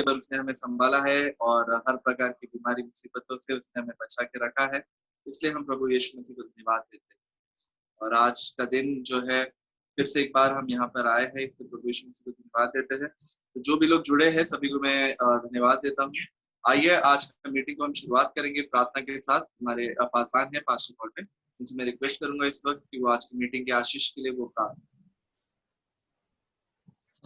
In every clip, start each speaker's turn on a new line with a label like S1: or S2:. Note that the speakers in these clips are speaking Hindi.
S1: पर उसने हमें संभाला है और हर प्रकार की बीमारी मुसीबतों से उसने हमें बचा के रखा है। इसलिए हम प्रभु यीशु मसीह को धन्यवाद देते हैं। और आज का दिन जो है फिर से एक बार हम यहाँ पर आए हैं, इसलिए प्रभु यीशु मसीह को धन्यवाद देते हैं। तो जो भी लोग जुड़े हैं सभी को मैं धन्यवाद देता हूँ। आइए आज का मीटिंग को हम शुरुआत करेंगे प्रार्थना के साथ। हमारे पासवान है पास्टर कॉर्टन, उनसे मैं रिक्वेस्ट करूंगा इस वक्त कि वो आज की मीटिंग के आशीष के लिए वो प्रार्थना।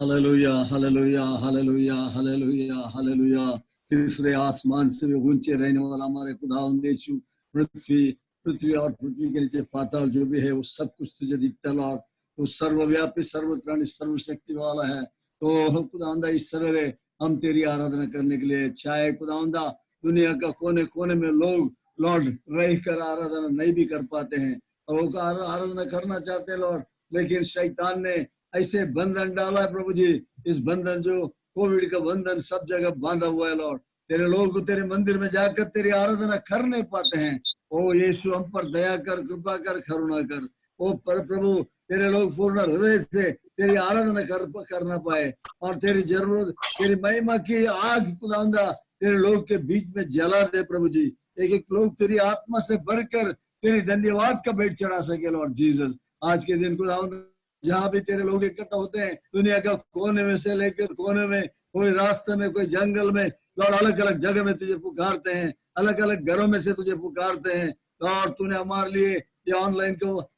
S2: Hallelujah hallelujah hallelujah hallelujah hallelujah. तीसरे आसमान से भी ऊंचे रहने वाला हमारे खुदावंद यीशु, पृथ्वी और पृथ्वी के नीचे पाताल जो भी है वो सब कुछ तुझे दिखता लॉर्ड। वो सर्वव्यापी सर्वत्राणी सर्वशक्ति वाला है। तो खुदावंदा इस सवेरे हम तेरी आराधना करने के लिए, चाहे खुदावंदा दुनिया का कोने कोने में लोग लॉर्ड रह कर आराधना नहीं भी कर पाते हैं और वो आराधना करना चाहते हैं लॉर्ड, लेकिन शैतान ने ऐसे बंधन डाला है प्रभु जी। इस बंधन जो कोविड का बंधन सब जगह बांधा हुआ है लॉर्ड। तेरे लोग तेरे मंदिर में जाकर तेरी आराधना कर नहीं पाते हैं। ओ यीशु हम पर दया कर, कृपा कर, करुणा कर। ओ पर प्रभु तेरे लोग पूर्ण हृदय से तेरी आराधना करना पाए और तेरी जरूरत तेरी महिमा की आग खुदावंदा तेरे लोग के बीच में जला दे प्रभु जी। एक एक लोग तेरी आत्मा से भरकर तेरी धन्यवाद का भेंट चढ़ा सके लॉर्ड जीसस। आज के दिन खुदावंदा जहाँ भी तेरे लोग इकट्ठा होते हैं दुनिया का कोने में से लेकर कोने में, कोई रास्ते में, कोई जंगल में लॉर्ड, अलग अलग जगह में तुझे पुकारते हैं, अलग अलग घरों में से तुझे पुकारते हैं लॉर्ड। तूने हमारे लिए ये ऑनलाइन को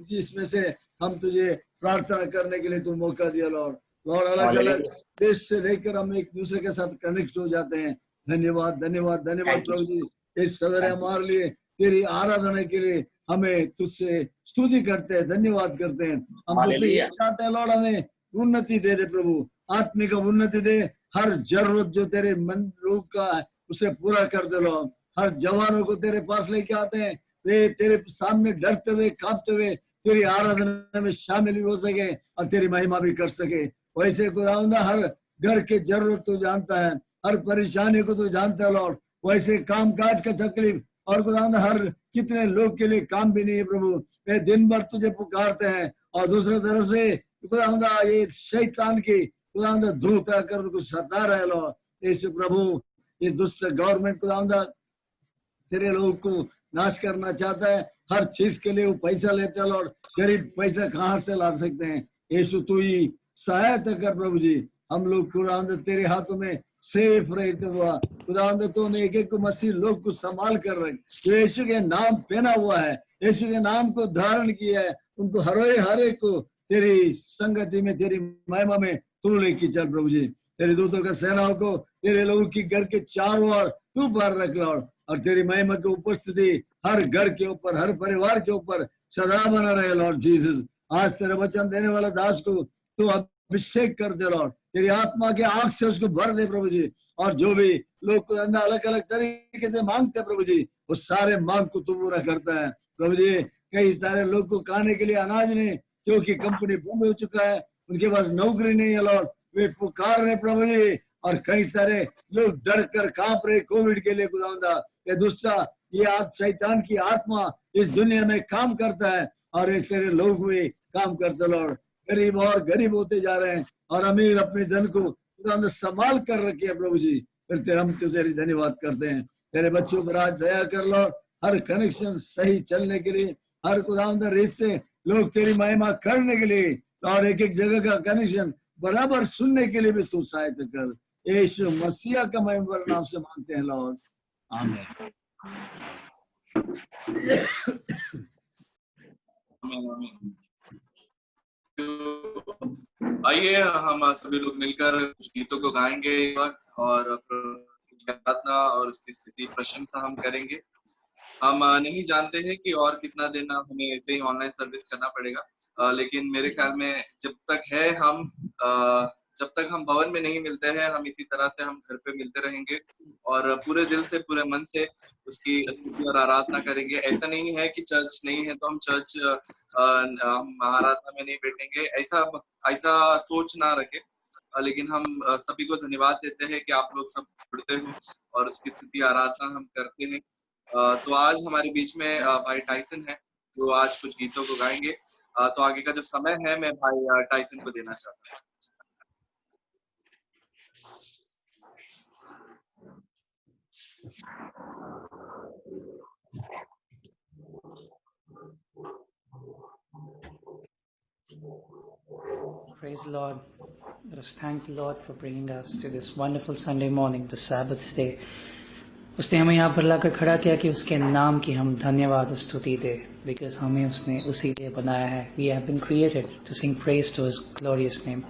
S2: जिसमें से हम तुझे प्रार्थना करने के लिए तू मौका दिया लॉर्ड। लॉर्ड अलग अलग देश से लेकर हम एक दूसरे के साथ कनेक्ट हो जाते हैं। धन्यवाद धन्यवाद धन्यवाद प्रभु जी। इस सवेरे हमारे लिए तेरी आराधना के लिए हमें तुझसे स्तुति करते हैं, धन्यवाद करते हैं। हम तुझसे ये चाहते हैं लॉर्ड, हमें उन्नति दे दे प्रभु, आत्मिक उन्नति दे। हर जरूरत जो तेरे मन लोग का है उसे पूरा कर दे लॉर्ड। हर जवानों को तेरे पास लेके आते हैं, वे तेरे सामने डरते हुए कांपते हुए तेरी आराधना में शामिल भी हो सके और तेरी महिमा भी कर सके। वैसे खुदावंदा हर घर के जरूरत तू जानता है, हर परेशानी को तू जानता है लॉर्ड। वैसे काम काज का तकलीफ और खुदावंदा हर कितने लोग के लिए काम भी नहीं है प्रभु, वे दिन भर तुझे पुकारते हैं और दूसरी तरफ से खुदावंदा ये शैतान की खुदावंदा धूत आकर उनको सता रहे लॉर्ड। यीशु प्रभु इस दुष्ट गवर्नमेंट खुदावंदा तेरे लोगों को नाश करना चाहता है। हर चीज के लिए वो पैसा लेता है लॉर्ड, गरीब पैसा कहाँ से ला सकते हैं। यीशु तू ही सहायता कर प्रभु जी। हम लोग खुदावंद तेरे हाथों में सेफ रहते हुआ खुदावंद तूने एक एक को मसीह लोग को संभाल कर रख, जो यीशु के नाम पहना हुआ है, यीशु के नाम को धारण किया है, उनको हर एक को तेरी संगति में तेरी महिमा में तू लेके चल प्रभु जी। तेरे दूतों का सेनाओं को तेरे लोगों की घर के चारों ओर तू पर रख लॉर्ड, और तेरी महिमा की उपस्थिति हर घर के ऊपर, हर परिवार के ऊपर सदा बना रहे लॉर्ड जीसस। आज तेरे वचन देने वाला दास को तू अभिषेक कर दे लॉर्ड, तेरी आत्मा के आंख से उसको भर दे प्रभु जी। और जो भी लोग अंदर अलग अलग तरीके से मांगते हैं प्रभु जी, वो सारे मांग को तू पूरा करता है प्रभु जी। कई सारे लोग को खाने के लिए अनाज नहीं, क्योंकि कंपनी बंद हो चुका है, उनके पास नौकरी नहीं है लॉर्ड, वे पुकार रहे प्रभु जी। और कई सारे लोग डर कर कांप रहे कोविड के लिए खुदावंदा। ये दुष्टा ये आज शैतान की आत्मा इस दुनिया में काम करता है और इस तेरे लोग भी काम करते लॉर्ड। गरीब और गरीब होते जा रहे हैं और अमीर अपने धन को खुदावंदा संभाल कर रखे है प्रभु जी। फिर तेरे हम तेरी धन्यवाद करते हैं। तेरे बच्चों पर आज दया कर लॉर्ड, हर कनेक्शन सही चलने के लिए, हर खुदावंदा रीत से लोग तेरी महिमा करने के लिए और एक एक जगह का कनेक्शन बराबर सुनने के लिए भी तू सहायता कर। यीशु मसीह का महिमा नाम से मांगते हैं लॉर्ड, आमीन।
S1: आइए हम सभी लोग मिलकर कुछ गीतों को गाएंगे इस वक्त और प्रार्थना और उसकी स्थिति प्रशंसा हम करेंगे। हम नहीं जानते हैं कि और कितना दिन हमें ऐसे ही ऑनलाइन सर्विस करना पड़ेगा, लेकिन मेरे ख्याल में जब तक हम भवन में नहीं मिलते हैं, हम इसी तरह से हम घर पे मिलते रहेंगे और पूरे दिल से पूरे मन से उसकी स्तुति और आराधना करेंगे। ऐसा नहीं है कि चर्च नहीं है तो हम चर्च हम आराधना में नहीं बैठेंगे, ऐसा सोच ना रखें। लेकिन हम सभी को धन्यवाद देते हैं कि आप लोग सब जुड़ते हो और उसकी स्तुति आराधना हम करते हैं। तो आज हमारे बीच में भाई टाइसन है जो आज कुछ गीतों को गाएंगे। तो आगे का जो समय है मैं भाई टाइसन को देना चाहता हूँ।
S3: Praise the Lord. Let us thank the Lord for bringing us to this wonderful Sunday morning, the Sabbath day. उसने हमें यहाँ पर लाकर खड़ा किया कि उसके नाम की हम धन्यवाद और स्तुति दें, because हमें उसने उसी लिए बनाया है. We have been created to sing praise to His glorious name.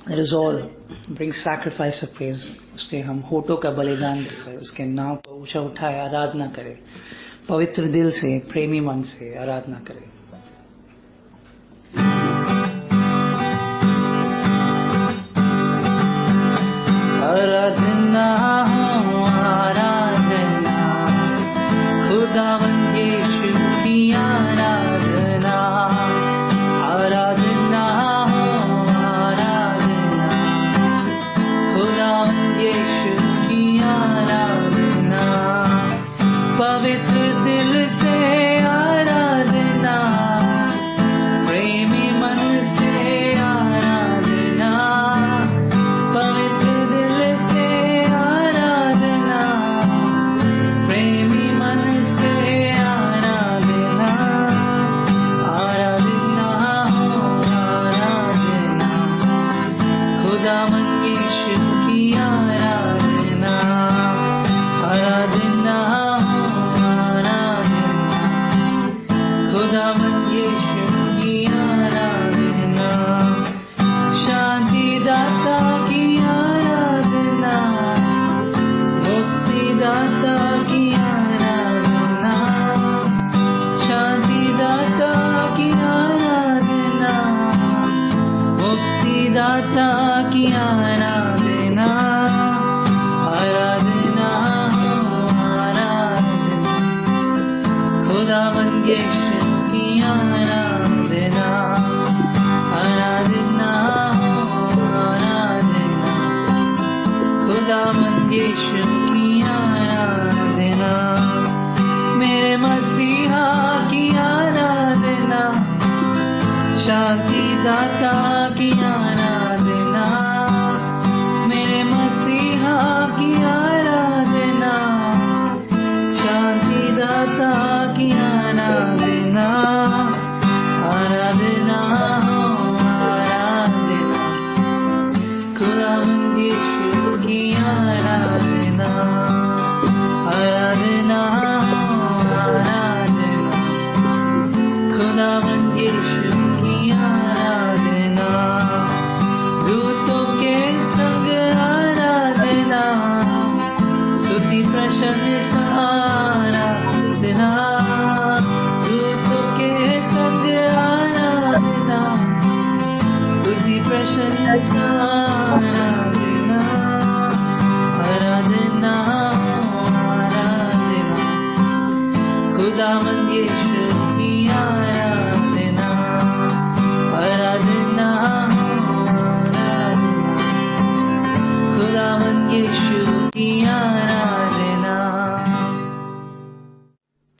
S3: Let us all bring sacrifice of praise. उसके हम होठों का बलिदान देकर उसके नाम को ऊंचा उठाए आराधना करें, पवित्र दिल से, प्रेमी मन से आराधना करें. आराधना हो आराधना, खुदावंद यीशु की आराधना. आराधना हो आराधना, खुदावंद यीशु की आराधना. पवित्र दिल से आराधना, प्रेमी मन से आराधना. पवित्र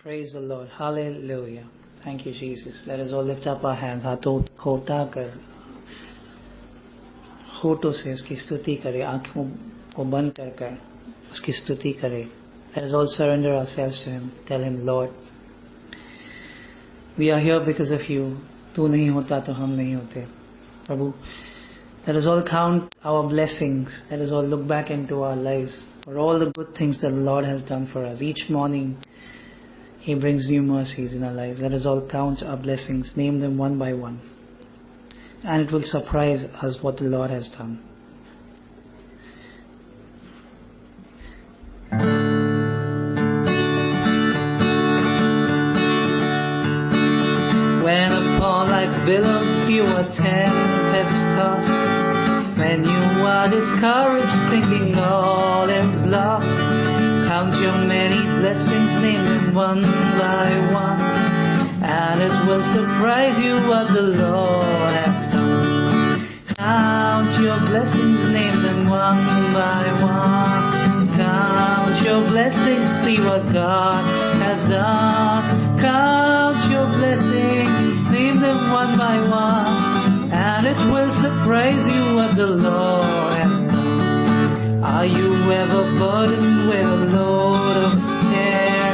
S3: Praise the Lord. Hallelujah. Thank you, Jesus. Let us all lift up our hands. हाथों को उठाकर होठों से उसकी स्तुति करें, आंखों को बंद कर उसकी स्तुति करें. Let us all surrender ourselves to Him. Tell Him, Lord, we are here because of you. तू नहीं होता तो हम नहीं होते. प्रभु, let us all count our blessings. Let us all look back into our lives for all the good things that the Lord has done for us. Each morning He brings new mercies in our lives. Let us all count our blessings, name them one by one, and it will surprise us what the Lord has done. When upon life's billows you are tempest tossed, when you are discouraged thinking all is lost, count your many blessings, name them one by one, and it will surprise you what the Lord has done. Count your blessings, name them one by one. Count your blessings, see what God has done. Count your blessings, name them one by one, and it will surprise you what the Lord has done. Are you ever burdened with a load of care?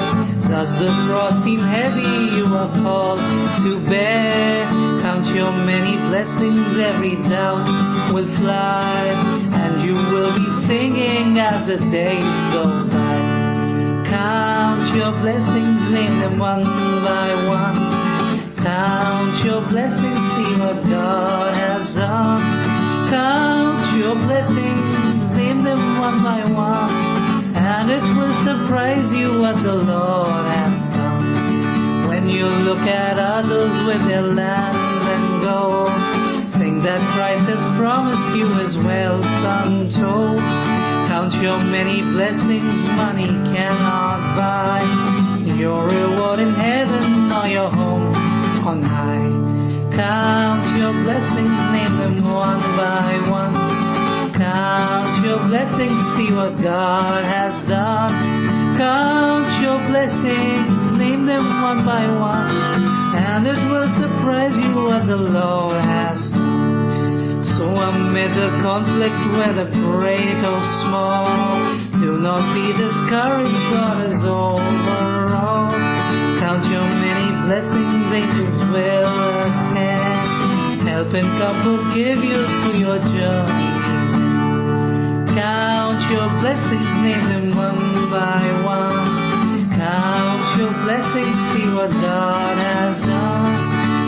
S3: Does the cross seem heavy you are called to bear? Count your many blessings, every doubt will fly, and you will be singing as the days go by. Count your blessings, name them one by one. Count your blessings, see what God has done. Count your blessings, name them one by one, and it will surprise you what the Lord has done. When you look at others with their land and gold, think that Christ has promised you is wealth untold. Count your many blessings, money cannot buy your reward in heaven or your home on high. Count your blessings, name them one by one. Count your blessings, see what God has done. Count your blessings, name them one by one, and it will surprise you what the Lord has done. So amid the conflict, whether great or small, do not be discouraged, God is over all. Count your many blessings, angels will attend, help and comfort give you to your journey. Count your blessings, name them one by one. Count your blessings, see what God has done.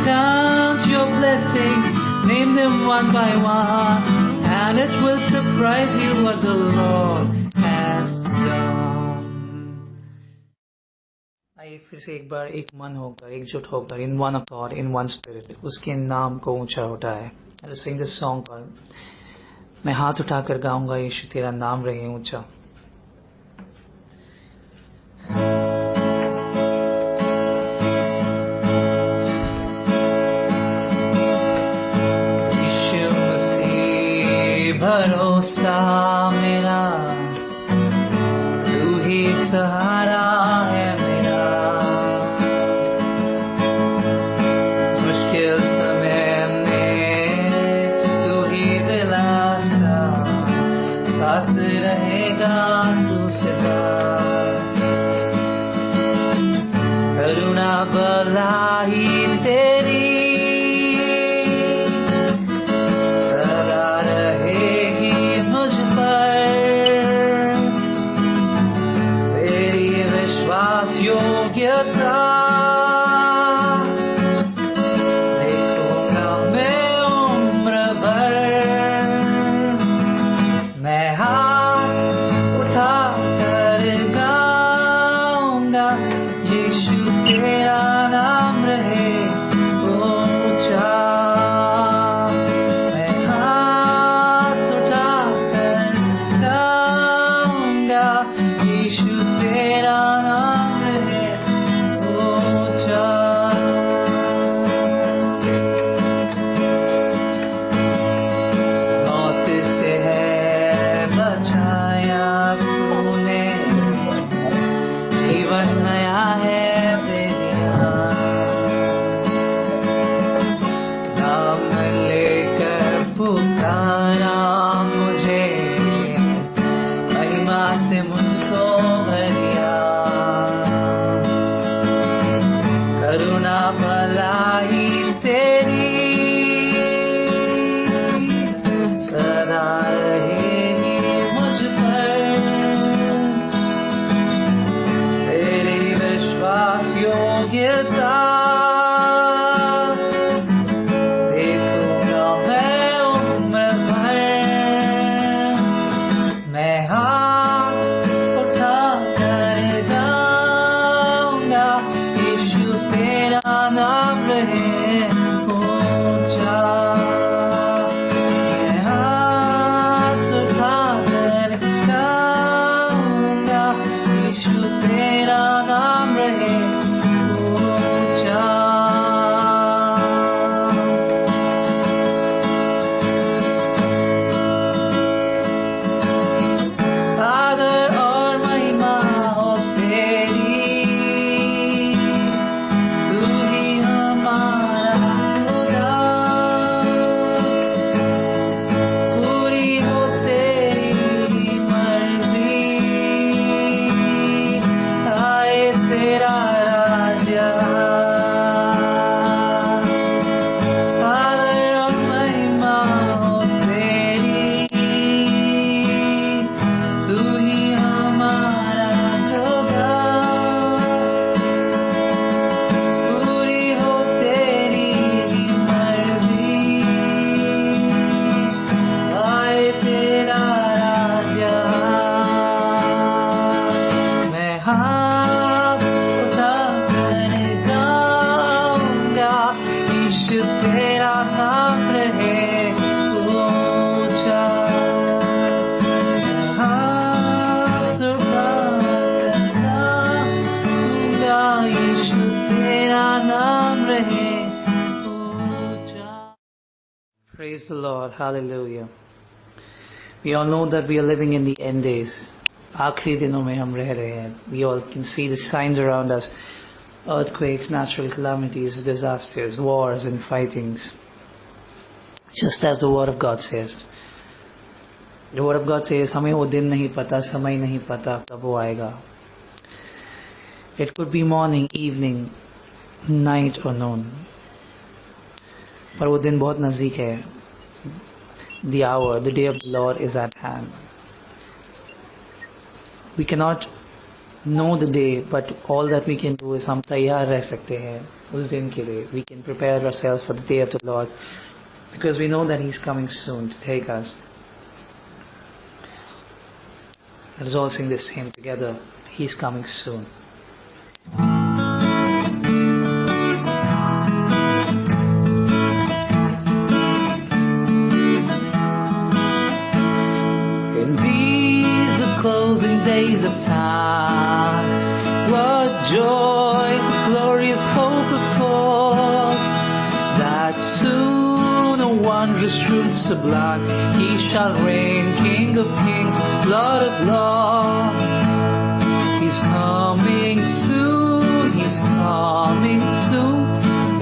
S3: Count your blessings, name them one by one, and it will surprise you what the Lord has done. आइए फिर से एक बार एक मन होकर एकजुट होकर in one accord, in one spirit उसके नाम को ऊंचा उठाए. Let us sing this song called मैं हाथ उठाकर गाऊंगा यीशु तेरा नाम रहे ऊंचा. यीशु मसीह भरोसा मेरा, तू ही सहारा है मेरा. मुश्किल समय में तू ही दिलासा, साथ रहेगा तू सदा. करुणा भलाई तेरी सदा रहेगी मुझ पर. तेरी विश्वास योग्यता देखूंगा मैं उम्र भर. मैं हाथ उठा कर गाऊंगा यीशु तेरा नाम रहे ऊंचा. मैं हाथ उठा कर गाऊंगा यीशु तेरा नाम रहे ऊंचा. मौत से है बचाया तूने, जीवन नया है दे दिया. नाम लेकर पुकारा मुझे, महिमा से मुझको भर दिया. करुणा भलाई तेरी सदा रहेगी मुझ पर. तेरी विश्वास योग्यता देखूंगा मैं उम्र भर. मैं हाथ उठा कर गाऊंगा यीशु तेरा नाम रहे ऊंचा. मैं हाथ उठा कर गाऊंगा यीशु तेरा नाम रहे ऊंचा. Praise the Lord. Hallelujah. We all know that we are living in the end days. आखिरी दिनों में हम रह रहे हैं. We all can see the signs around us. Earthquakes, natural calamities, disasters, wars and fightings. Just as the Word of God says. The Word of God says, हमें वो दिन नहीं पता, समय नहीं पता कब वो आएगा. It could be morning, evening, night or noon. पर वो दिन बहुत नज़दीक है. The hour, the day of the Lord is at hand. We cannot know the day, but all that we can do is हम तैयार रह सकते हैं उस दिन के लिए. We can prepare ourselves for the day of the Lord because we know that He's coming soon to take us. Let us all sing this hymn together. He's coming soon. Closing days of time, what joy, the glorious hope affords, that soon a wondrous truth sublime, He shall reign, King of kings, Lord of lords. He's coming soon, He's coming soon.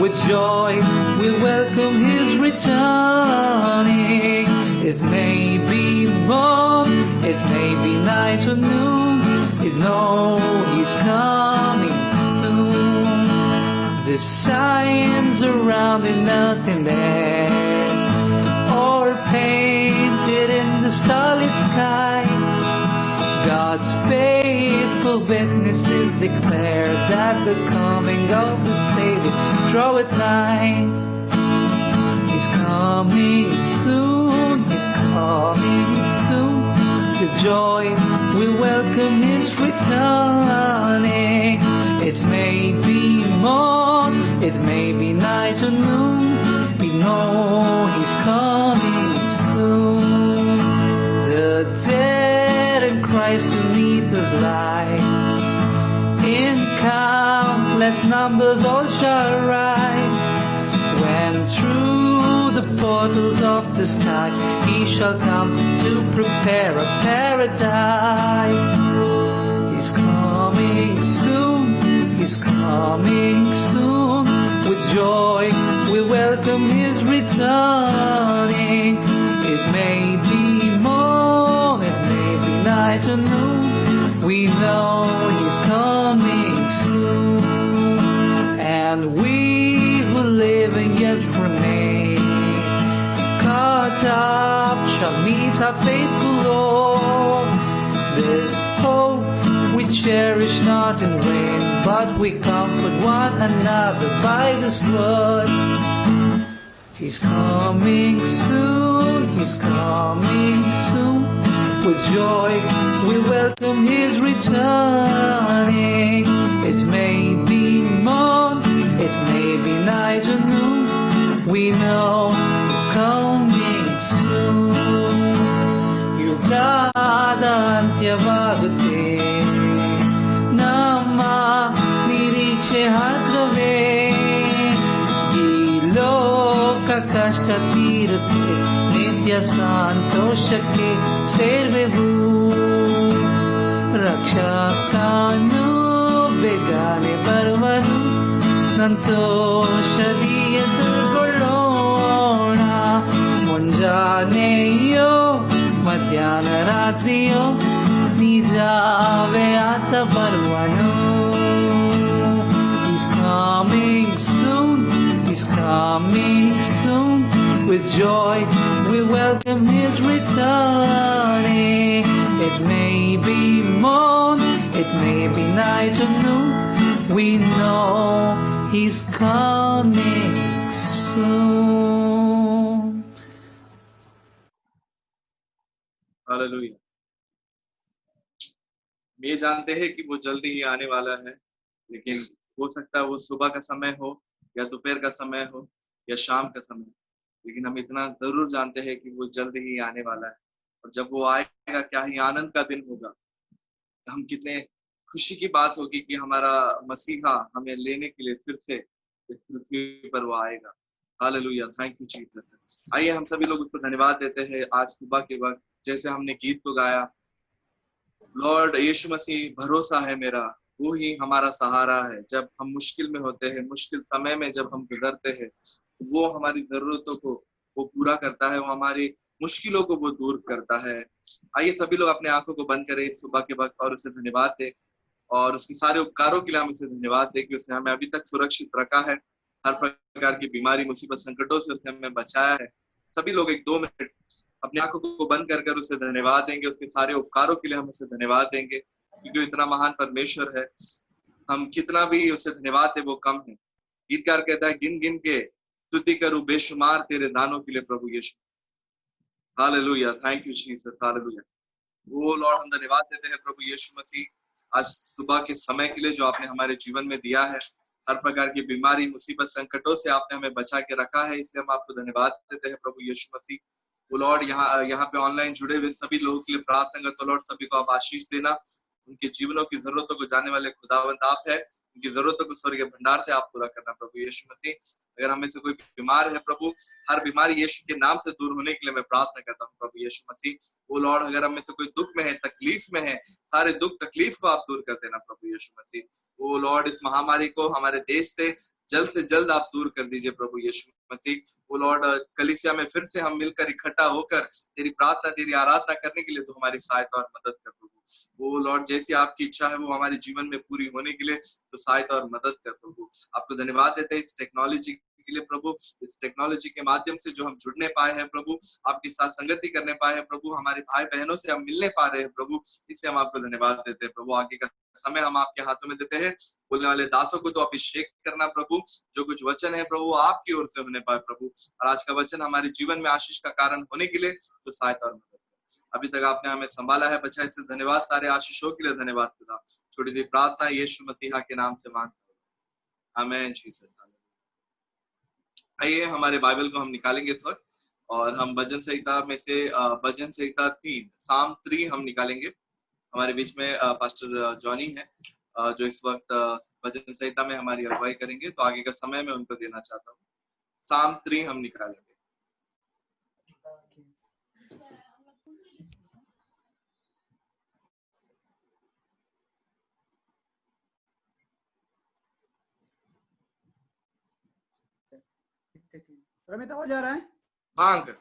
S3: With joy we welcome His returning. It may be morn, it may be night or noon, you know He's coming soon. The signs around in earth and air, or painted in the starlit sky, God's faithful witnesses declare that the coming of the Savior draweth nigh. He's coming soon, He's coming soon. With joy we welcome His returning. It may be morn, it may be night or noon, we know He's coming soon. The dead in Christ to meet us lie, in countless numbers all shall rise. When through the portals of the sky He shall come to prepare a paradise. He's coming soon, He's coming soon. With joy we welcome His returning. It may be morn, it may be night or noon, we know He's coming soon. And we who live and yet remain, caught up shall meet our faithful Lord. This hope we cherish not in vain, but we comfort one another by this word. He's coming soon, He's coming soon. With joy we welcome His returning. It may be morn, it may be night or noon, we know He's coming soon. Yugada antyavagate, nama niriche hadrave, Giloka kashta tirate, nitya santoshake servevu, rakshakanu begane barvanu, ಸಂತೋಷದಿಯದುಕೊಳ್ಳೋಣ ಮುಂಜಾನೆಯೋ ಮಧ್ಯಾಹ್ನ ರಾತ್ರಿಯೋ ನಿಜವೇ ಆತ ಬರುವನು. He's coming soon, He's coming soon. With joy we welcome His returning. It may be morn, it may be night or noon, we know He's coming soon.
S1: Hallelujah. हम ये जानते हैं कि वो जल्दी ही आने वाला है, लेकिन हो सकता है वो सुबह का समय हो या दोपहर का समय हो या शाम का समय, लेकिन हम इतना जरूर जानते हैं कि वो जल्दी ही आने वाला है। और जब वो आएगा क्या ही आनंद का दिन होगा। हम कितने खुशी की बात होगी कि हमारा मसीहा हमें लेने के लिए फिर से इस पृथ्वी पर वो आएगा। Hallelujah, thank you Jesus. आइए हम सभी लोग उसको धन्यवाद देते हैं आज सुबह के वक्त, जैसे हमने गीत को गाया, लॉर्ड यीशु मसीह भरोसा है मेरा, वो ही हमारा सहारा है। जब हम मुश्किल में होते हैं, मुश्किल समय में जब हम गुजरते हैं, वो हमारी जरूरतों को वो पूरा करता है, वो हमारी मुश्किलों को वो दूर करता है। आइए सभी लोग अपने आंखों को बंद करें इस सुबह के वक्त और उसे धन्यवाद दें, और उसके सारे उपकारों के लिए हम उसे धन्यवाद दें कि उसने हमें अभी तक सुरक्षित रखा है, हर प्रकार की बीमारी मुसीबत संकटों से उसने हमें बचाया है। सभी लोग एक 2 मिनट अपनी आंखों को बंद कर उसे धन्यवाद देंगे, उसके सारे उपकारों के लिए हम उसे धन्यवाद देंगे, क्योंकि इतना महान परमेश्वर है। हम कितना भी उसे धन्यवाद दें वो कम है। गीतकार कहता है, गिन गिन के स्तुति करूं बेशुमार तेरे दानों के लिए प्रभु यीशु। Hallelujah, thank you Jesus, hallelujah. वो लॉर्ड हम धन्यवाद देते हैं प्रभु यीशु मसीह आज सुबह के समय के लिए जो आपने हमारे जीवन में दिया है। हर प्रकार की बीमारी मुसीबत संकटों से आपने हमें बचा के रखा है, इसलिए हम आपको धन्यवाद देते हैं प्रभु यीशु मसीह। वो लॉर्ड यहाँ पे ऑनलाइन जुड़े हुए सभी लोगों के लिए प्रार्थना करते, लॉर्ड सभी को आप आशीष देना, उनके जीवनों की जरूरतों को जानने वाले खुदावंद आप है, उनकी जरूरतों को स्वर्गीय भंडार से आप पूरा करना प्रभु यीशु मसीह। अगर हमें से कोई बीमार है प्रभु, हर बीमारी यीशु के नाम से दूर होने के लिए मैं प्रार्थना करता हूँ प्रभु यीशु मसीह। वो लॉर्ड अगर हमें से कोई दुख में है, तकलीफ में है, सारे दुख तकलीफ को आप दूर कर देना प्रभु यीशु मसीह। वो लॉर्ड इस महामारी को हमारे देश से जल्द आप दूर कर दीजिए प्रभु यीशु मसीह। वो लॉर्ड कलीसिया में फिर से हम मिलकर इकट्ठा होकर तेरी प्रार्थना तेरी आराधना करने के लिए तो हमारी सहायता और मदद कर प्रभु। वो लॉर्ड जैसी आपकी इच्छा है वो हमारे जीवन में पूरी होने के लिए तो सहायता और मदद कर प्रभु। आपको धन्यवाद देते हैं इस टेक्नोलॉजी के लिए प्रभु, इस टेक्नोलॉजी के माध्यम से जो हम जुड़ने पाए हैं प्रभु, आपकी साथ संगति करने पाए हैं प्रभु, हमारे भाई बहनों से हम मिलने पा रहे हैं प्रभु, इससे हम आपको धन्यवाद देते हैं प्रभु। आगे का समय हम आपके हाथों में देते हैं, बोलने वाले दासों को तो अभिषेक करना प्रभु, जो कुछ वचन है प्रभु आपकी ओर से होने पाए प्रभु, और आज का वचन हमारे जीवन में आशीष का कारण होने के लिए तो सहायता और मदद। अभी तक आपने हमें संभाला है, बचा इससे धन्यवाद, सारे आशीषों के लिए धन्यवाद खुदा। छोटी सी प्रार्थना यीशु मसीहा के नाम से मांगता हूं, आमीन जीसस। आइए हमारे बाइबल को हम निकालेंगे इस वक्त, और हम भजन संहिता में से भजन संहिता 3 साम 3 हम निकालेंगे। हमारे बीच में पास्टर जॉनी है जो इस वक्त भजन संहिता में हमारी अगुवाई करेंगे, तो आगे का समय मैं उनको देना चाहता हूँ। साम 3 हम निकालेंगे।
S4: रमित आवाज आ रहा है?
S1: हाँ अंकल।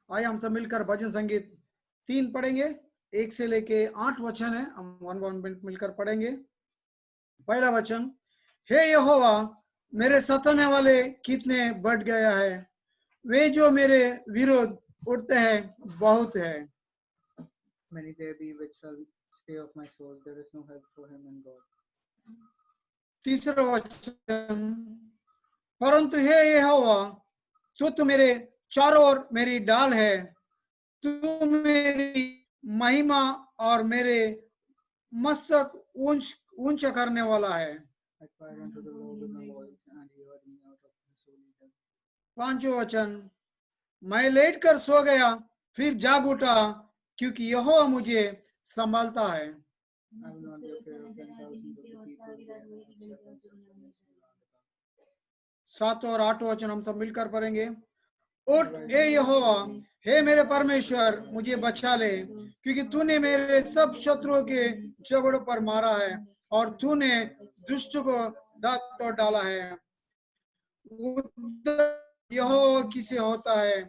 S4: आइए हम सब मिलकर भजन संगीत 3 पढ़ेंगे, 1 से लेके 8 वचन है, हम 1 मिलकर पढ़ेंगे। पहला वचन, हे यहोवा मेरे सताने वाले कितने बढ़ गया है, वे जो मेरे विरोध उठते हैं बहुत है। Many there be which shall say of my soul, there is no help for him in God. तीसरा वचन, परंतु हे यहोवा तू मेरे चारों ओर मेरी डाल है, तू मेरी महिमा और मेरे मस्तक ऊंचा करने वाला है। पांचवा वचन, मैं लेटकर सो गया फिर जाग उठा, क्योंकि यहोवा मुझे संभालता है। सातवां और आठवां वचन हम सब मिलकर पढ़ेंगे। उठ हे यहोवा, हे मेरे परमेश्वर मुझे बचा ले, क्योंकि तूने मेरे सब शत्रुओं के जबड़ों पर मारा है और तूने दुष्ट को दांत तोड़ डाला है। यहोवा किसे होता है,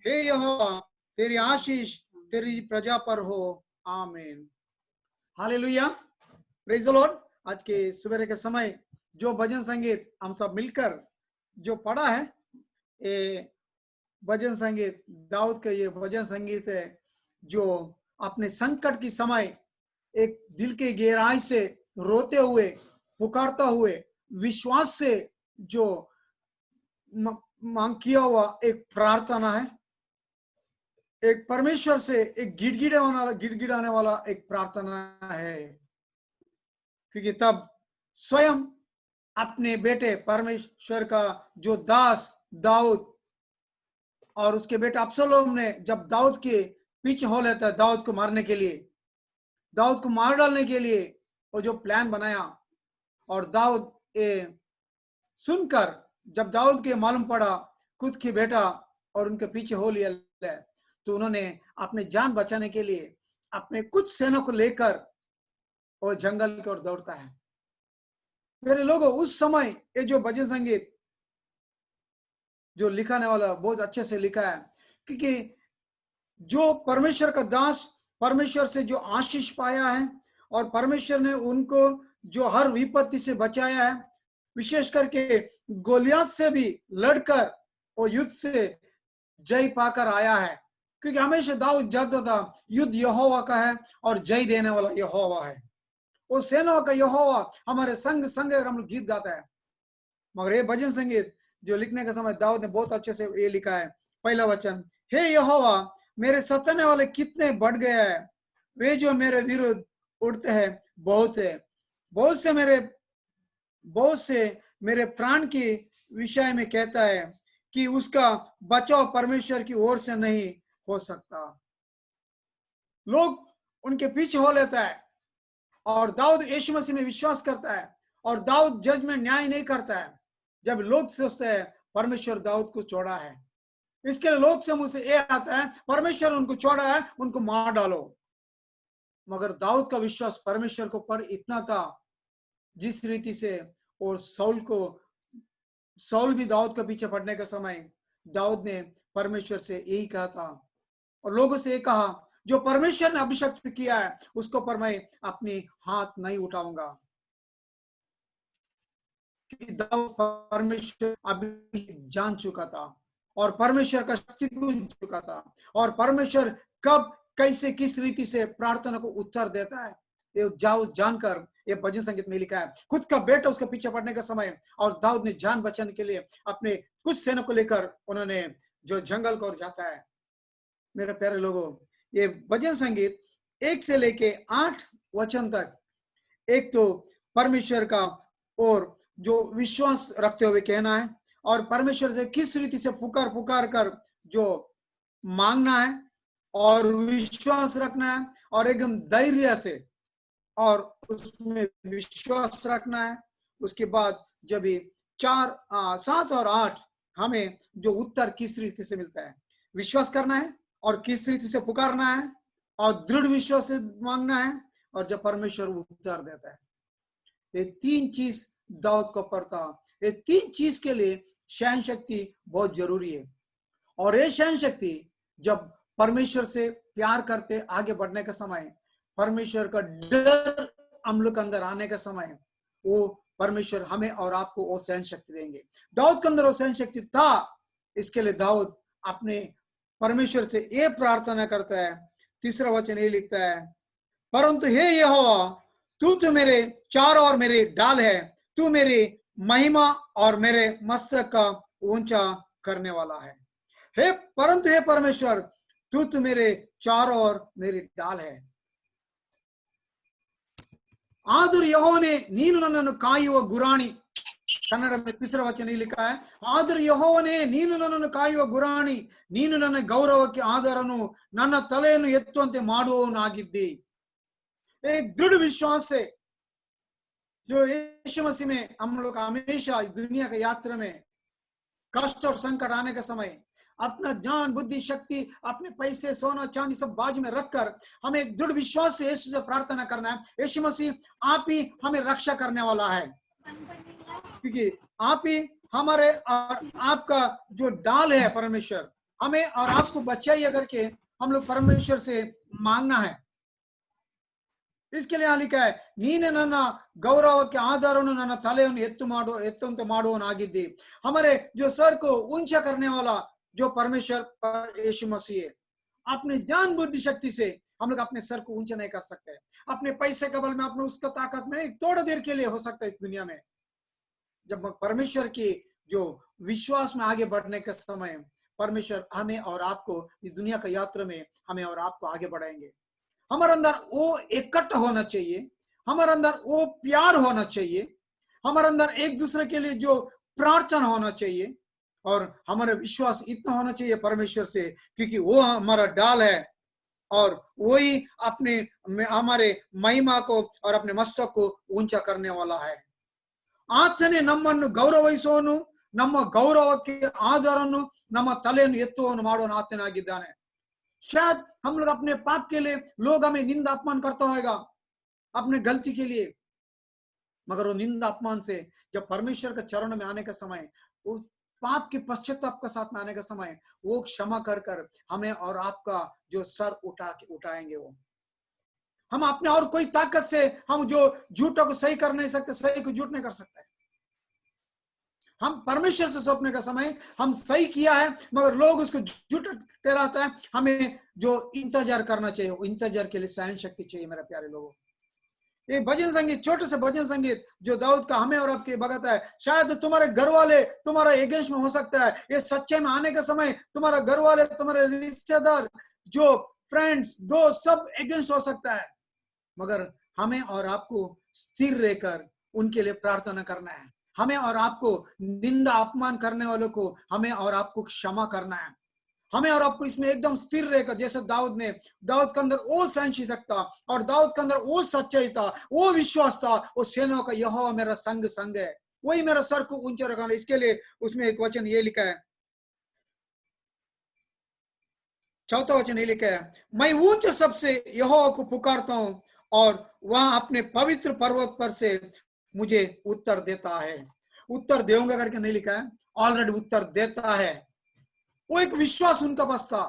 S4: हे यहोवा तेरी आशीष तेरी प्रजा पर हो, आमीन। Hallelujah, praise the Lord. आज के सवेरे के समय जो भजन संगीत हम सब मिलकर जो पढ़ा है, ये भजन संगीत दाऊद का ये भजन संगीत है, जो अपने संकट की समय एक दिल के गहराई से रोते हुए पुकारता हुए विश्वास से जो मांग किया हुआ एक प्रार्थना है, एक परमेश्वर से एक गिड़गिड़ाने वाला एक प्रार्थना है। क्योंकि तब स्वयं अपने बेटे परमेश्वर का जो दास दाऊद और उसके बेटा अब्सलोम ने जब दाऊद के पीछे हो लेता है, दाऊद को मारने के लिए, दाऊद को मार डालने के लिए वो जो प्लान बनाया, और दाऊद सुनकर जब दाऊद के मालूम पड़ा खुद की बेटा और उनके पीछे हो लिया है, तो उन्होंने अपने जान बचाने के लिए अपने कुछ सेना को लेकर और जंगल की ओर दौड़ता है। मेरे लोगों, उस समय ये जो भजन संगीत जो लिखाने वाला बहुत अच्छे से लिखा है, क्योंकि जो परमेश्वर का दास परमेश्वर से जो आशीष पाया है और परमेश्वर ने उनको जो हर विपत्ति से बचाया है, विशेष करके गोलियत से भी लड़कर और युद्ध से जय पाकर आया है, क्योंकि हमेशा दाऊद जानता था युद्ध यहोवा का है और जय देने वाला यहोवा है। वो सेनाओं का यहोवा हमारे संग संग हम लोग गीत गाता है। मगर ये भजन संगीत जो लिखने के समय दाऊद ने बहुत अच्छे से ये लिखा है। पहला वचन, हे यहोवा मेरे सताने वाले कितने बढ़ गए हैं, वे जो मेरे विरुद्ध उड़ते हैं बहुत है। बहुत से मेरे प्राण के विषय में कहता है कि उसका बचाव परमेश्वर की ओर से नहीं हो सकता। लोग उनके पीछे हो लेता है और दाऊद यीशु मसीह में विश्वास करता है और दाऊद जज में न्याय नहीं करता है। जब लोग सोचते हैं परमेश्वर दाऊद को छोड़ा है, इसके लिए लोग से मुंह से ये आता है परमेश्वर उनको छोड़ा है, उनको मार डालो। मगर दाऊद का विश्वास परमेश्वर को पर इतना था जिस रीति से, और साउल भी दाऊद के पीछे पड़ने के समय दाऊद ने परमेश्वर से यही कहा था और लोगों से ये कहा जो परमेश्वर ने अभिषेक किया है उसको पर मैं अपनी हाथ नहीं उठाऊंगा। दाऊद परमेश्वर अभी जान चुका था और परमेश्वर का शक्ति को चुका था और परमेश्वर कब कैसे किस रीति से प्रार्थना को उत्तर देता है ये जानकर ये भजन संगीत में लिखा है। खुद का बेटा उसके पीछे पड़ने का समय और दाऊद ने जान बचाने के लिए अपने कुछ सेना को लेकर उन्होंने जो जंगल को ओर जाता है। मेरे प्यारे लोगों, ये भजन संगीत 1 से लेके 8 वचन तक एक तो परमेश्वर का और जो विश्वास रखते हुए कहना है और परमेश्वर से किस रीति से पुकार कर जो मांगना है और विश्वास रखना है और एकदम धैर्य से और उसमें विश्वास रखना है। उसके बाद जब 4, 7 और 8 हमें जो उत्तर किस रीति से मिलता है, विश्वास करना है और किस रीति से पुकारना है और दृढ़ विश्वास से मांगना है और जब परमेश्वर उत्तर देता है। ये 3 चीज दाऊद को पड़ता। ये 3 चीज के लिए सहन शक्ति बहुत जरूरी है और ये सहन शक्ति जब परमेश्वर से प्यार करते आगे बढ़ने का समय, परमेश्वर का डर हम लोग के अंदर आने का समय, वो परमेश्वर हमें और आपको वो सहन शक्ति देंगे। दाऊद के अंदर वो सहन शक्ति था, इसके लिए दाऊद अपने परमेश्वर से ये प्रार्थना करता है। 3रा वचन ये लिखता है, परंतु हे यहोवा तू तो मेरे चारों ओर मेरे ढाल है, तू मेरी महिमा और मेरे मस्तक का ऊंचा करने वाला है। परंतु हे परमेश्वर तू तो मेरे चारों ओर मेरी ढाल है। आदर यहोवने नीनु नन्ननु कायुव गुराणी, कन्नड़ में 3रा वचन लिखा है, आदर यहोवने नीनु नन्ननु कायुव गुराणी, नीनु ನನ್ನ ಗೌರವಕ್ಕೆ ಆಧಾರನು ನನ್ನ ತಲೆಯನ್ನು ಎತ್ತುವಂತೆ ಮಾಡುವವನಾಗಿದ್ದಿ। एक दृढ़ विश्वास से जो यीशु मसीह में हम लोग हमेशा इस दुनिया की यात्रा में कष्ट और संकट आने के समय अपना ज्ञान बुद्धि शक्ति अपने पैसे सोना चांदी सब बाजू में रखकर हमें एक दृढ़ विश्वास से यीशु से प्रार्थना करना है। यीशु मसीह आप ही हमें रक्षा करने वाला है, क्योंकि आप ही हमारे और आपका जो डाल है परमेश्वर, हमें और आपको बचाइए करके हम लोग परमेश्वर से मांगना है। इसके लिए लिखा है, नीने ನನ್ನ ಗೌರವಕ್ಕೆ ಆಧಾರವನ್ನು ನನ್ನ ತಲೆಯನ್ನು ಎತ್ತುವಂತೆ ಮಾಡುವವನಾಗಿದ್ದಿ। हमारे जो सर को ऊंचा करने वाला जो परमेश्वर यीशु मसीह है। अपने ज्ञान बुद्धि शक्ति से हम लोग अपने सर को ऊंचा नहीं कर सकते, अपने पैसे के बल में अपने उसका ताकत में थोड़ा देर के लिए हो सकता है इस दुनिया में। जब परमेश्वर की जो विश्वास में आगे बढ़ने के समय परमेश्वर हमें और आपको इस दुनिया का यात्रा में हमें और आपको आगे बढ़ाएंगे। हमारे अंदर वो इकट्ठा होना चाहिए, हमारे अंदर वो प्यार होना चाहिए, हमारे अंदर एक दूसरे के लिए जो प्रार्थना होना चाहिए और हमारा विश्वास इतना होना चाहिए परमेश्वर से, क्योंकि वो हमारा डाल है और वही अपने हमारे महिमा को और अपने मस्तक को ऊंचा करने वाला है। ಆತನೇ ನಮ್ಮನ್ನು ಗೌರವಿಸುವನು, ನಮ್ಮ ಗೌರವಕ್ಕೆ ಆಧಾರವನ್ನು ನಮ್ಮ ತಲೆಯನ್ನು ಎತ್ತುವನ್ನು ಮಾಡುವ ಆತನಾಗಿದ್ದಾನೆ। शायद हम लोग अपने पाप के लिए लोग हमें निंदा अपमान करता होगा अपने गलती के लिए, मगर वो निंदा अपमान से जब परमेश्वर के चरण में आने का समय, वो पाप के पश्चाताप के साथ में आने का समय, वो क्षमा कर कर हमें और आपका जो सर उठाएंगे। वो हम अपने और कोई ताकत से हम जो झूठों को सही कर नहीं सकते, सही को झूठ नहीं कर सकते। हम परमेश्वर से सौंपने का समय हम सही किया है, मगर लोग उसको झूठ ठहराता है। हमें जो इंतजार करना चाहिए, वो इंतजार के लिए सहन शक्ति चाहिए। मेरे प्यारे लोगों, ये भजन संगीत, छोटे से भजन संगीत जो दाऊद का हमें और आपके भगत है, शायद तुम्हारे घर वाले तुम्हारा एगेंस्ट में हो सकता है। ये सच्चाई में आने का समय तुम्हारा घर वाले, तुम्हारे रिश्तेदार, जो फ्रेंड्स, दोस्त, सब एगेंस्ट हो सकता है, मगर हमें और आपको स्थिर रहकर उनके लिए प्रार्थना करना है। हमें और आपको निंदा अपमान करने वालों को हमें और आपको क्षमा करना है। हमें और आपको इसमें एकदम स्थिर रहकर, जैसे दाऊद के अंदर वो सहनशीलता था और दाऊद के अंदर वो सच्चाई था, वो विश्वास था, वो सेनाओं का यहोवा मेरा संग है, वही मेरा सर को ऊंचा रखा। इसके लिए उसमें एक वचन ये लिखा है, चौथा वचन ये लिखा है, मैं ऊंचे सबसे यहोवा को पुकारता हूं और वहां अपने पवित्र पर्वत पर से मुझे उत्तर देता है। उत्तर देऊंगा करके नहीं लिखा है, ऑलरेडी उत्तर देता है। वो एक विश्वास उनका पास था,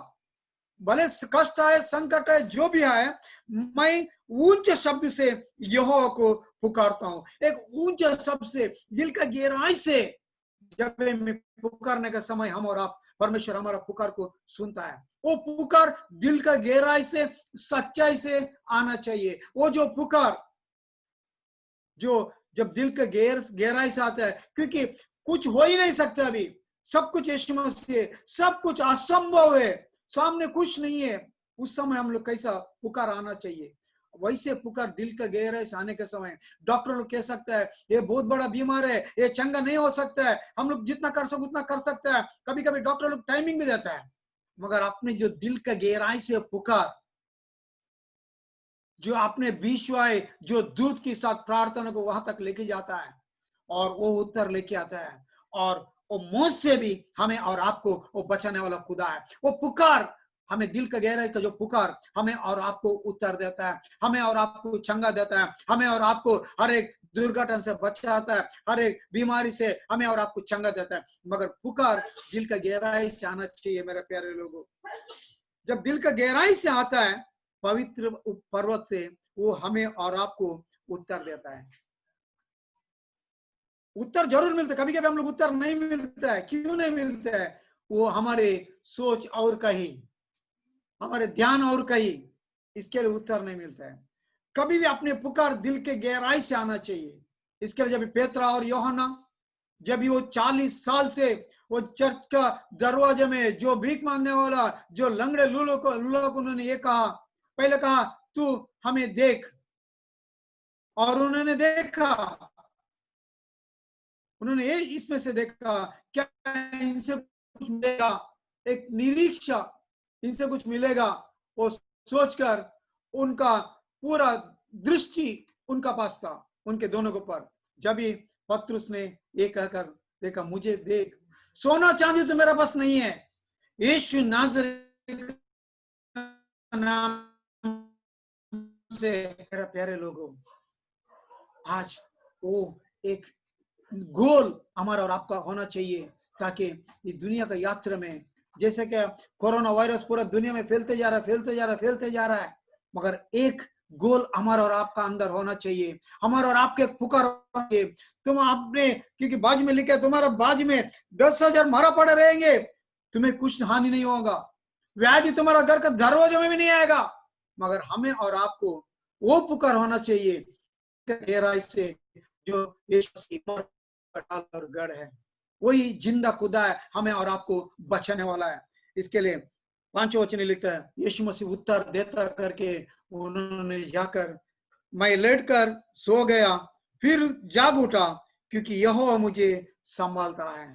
S4: भले कष्ट आए, संकट है, जो भी आए, मैं ऊंचे शब्द से यहोवा को पुकारता हूं। एक ऊंचे शब्द से, दिल का गहराई से जब मैं पुकारने का समय, हम और आप, परमेश्वर हमारा पुकार को सुनता है। वो पुकार दिल का गहराई से, सच्चाई से आना चाहिए। वो जो पुकार जो जब दिल का गहराई से आता है, क्योंकि कुछ हो ही नहीं सकता, अभी सब कुछ यीशु मसीह, सब कुछ असंभव है, सामने कुछ नहीं है, उस समय हम लोग कैसा पुकार आना चाहिए। वैसे पुकार दिल का गहराई से आने के समय, डॉक्टर लोग कह सकता है ये बहुत बड़ा बीमार है, ये चंगा नहीं हो सकता है, हम लोग जितना कर सकते उतना कर सकता है, कभी कभी डॉक्टर लोग टाइमिंग भी देता है, मगर अपने जो दिल का गहराई से पुकार, जो आपने विश्वास, जो दूत के साथ प्रार्थना को वहां तक लेके जाता है और वो उत्तर लेके आता है, और वो मौत से भी हमें और आपको वो बचाने वाला खुदा है। वो पुकार हमें, दिल का गहराई का जो पुकार हमें और आपको उत्तर देता है, हमें और आपको चंगा देता है, हमें और आपको हर एक दुर्घटना से बचाता है, हर एक बीमारी से हमें और आपको चंगा देता है। मगर पुकार दिल का गहराई से आना चाहिए। मेरे प्यारे लोगों, जब दिल का गहराई से आता है पवित्र पर्वत से, वो हमें और आपको उत्तर देता है। उत्तर जरूर मिलता है, कभी कभी हम लोग उत्तर नहीं मिलता है। क्यों नहीं मिलता है? वो हमारे सोच और कहीं, हमारे ध्यान और कहीं, इसके लिए उत्तर नहीं मिलता है। कभी भी अपने पुकार दिल के गहराई से आना चाहिए। इसके लिए जब पेत्रा और यूहन्ना, जब वो 40 साल से वो चर्च का दरवाजे में जो भीख मांगने वाला, जो लंगड़े लूलों को उन्होंने ये कहा, पहले कहा तू हमें देख, और उन्होंने देखा, उन्होंने ये इसमें से देखा क्या इनसे कुछ मिलेगा, एक निरीक्षा, इनसे कुछ मिलेगा, वो सोचकर उनका पूरा दृष्टि उनका पास था, उनके दोनों के ऊपर। जब भी पतरस ने ये कहकर देखा, मुझे देख, सोना चांदी तो मेरे पास नहीं है, यीशु नाज़री का नाम से। मेरा प्यारे लोगों, आज वो एक गोल हमारा और आपका होना चाहिए, ताकि ये दुनिया का यात्रा में, जैसे कि कोरोना वायरस पूरा दुनिया में फैलते जा रहा है, मगर एक गोल हमारा और आपका अंदर होना चाहिए। हमारा और आपके पुकार, तुम आपने, क्योंकि बाज में लिखा है, तुम्हारा बाज में 10,000 मारा पड़े रहेंगे, तुम्हें कुछ हानि नहीं होगा, व्याधि तुम्हारा घर का दरवाजे में भी नहीं आएगा, मगर हमें और आपको वो पुकार होना चाहिए गहराई से, जो यीशु और गढ़ है, वही जिंदा खुदा है, हमें और आपको बचाने वाला है। इसके लिए 5वां वचन लिखता है, यीशु मसीह उत्तर देता करके उन्होंने जाकर, मैं लेटकर सो गया, फिर जाग उठा, क्योंकि यहोवा मुझे संभालता है।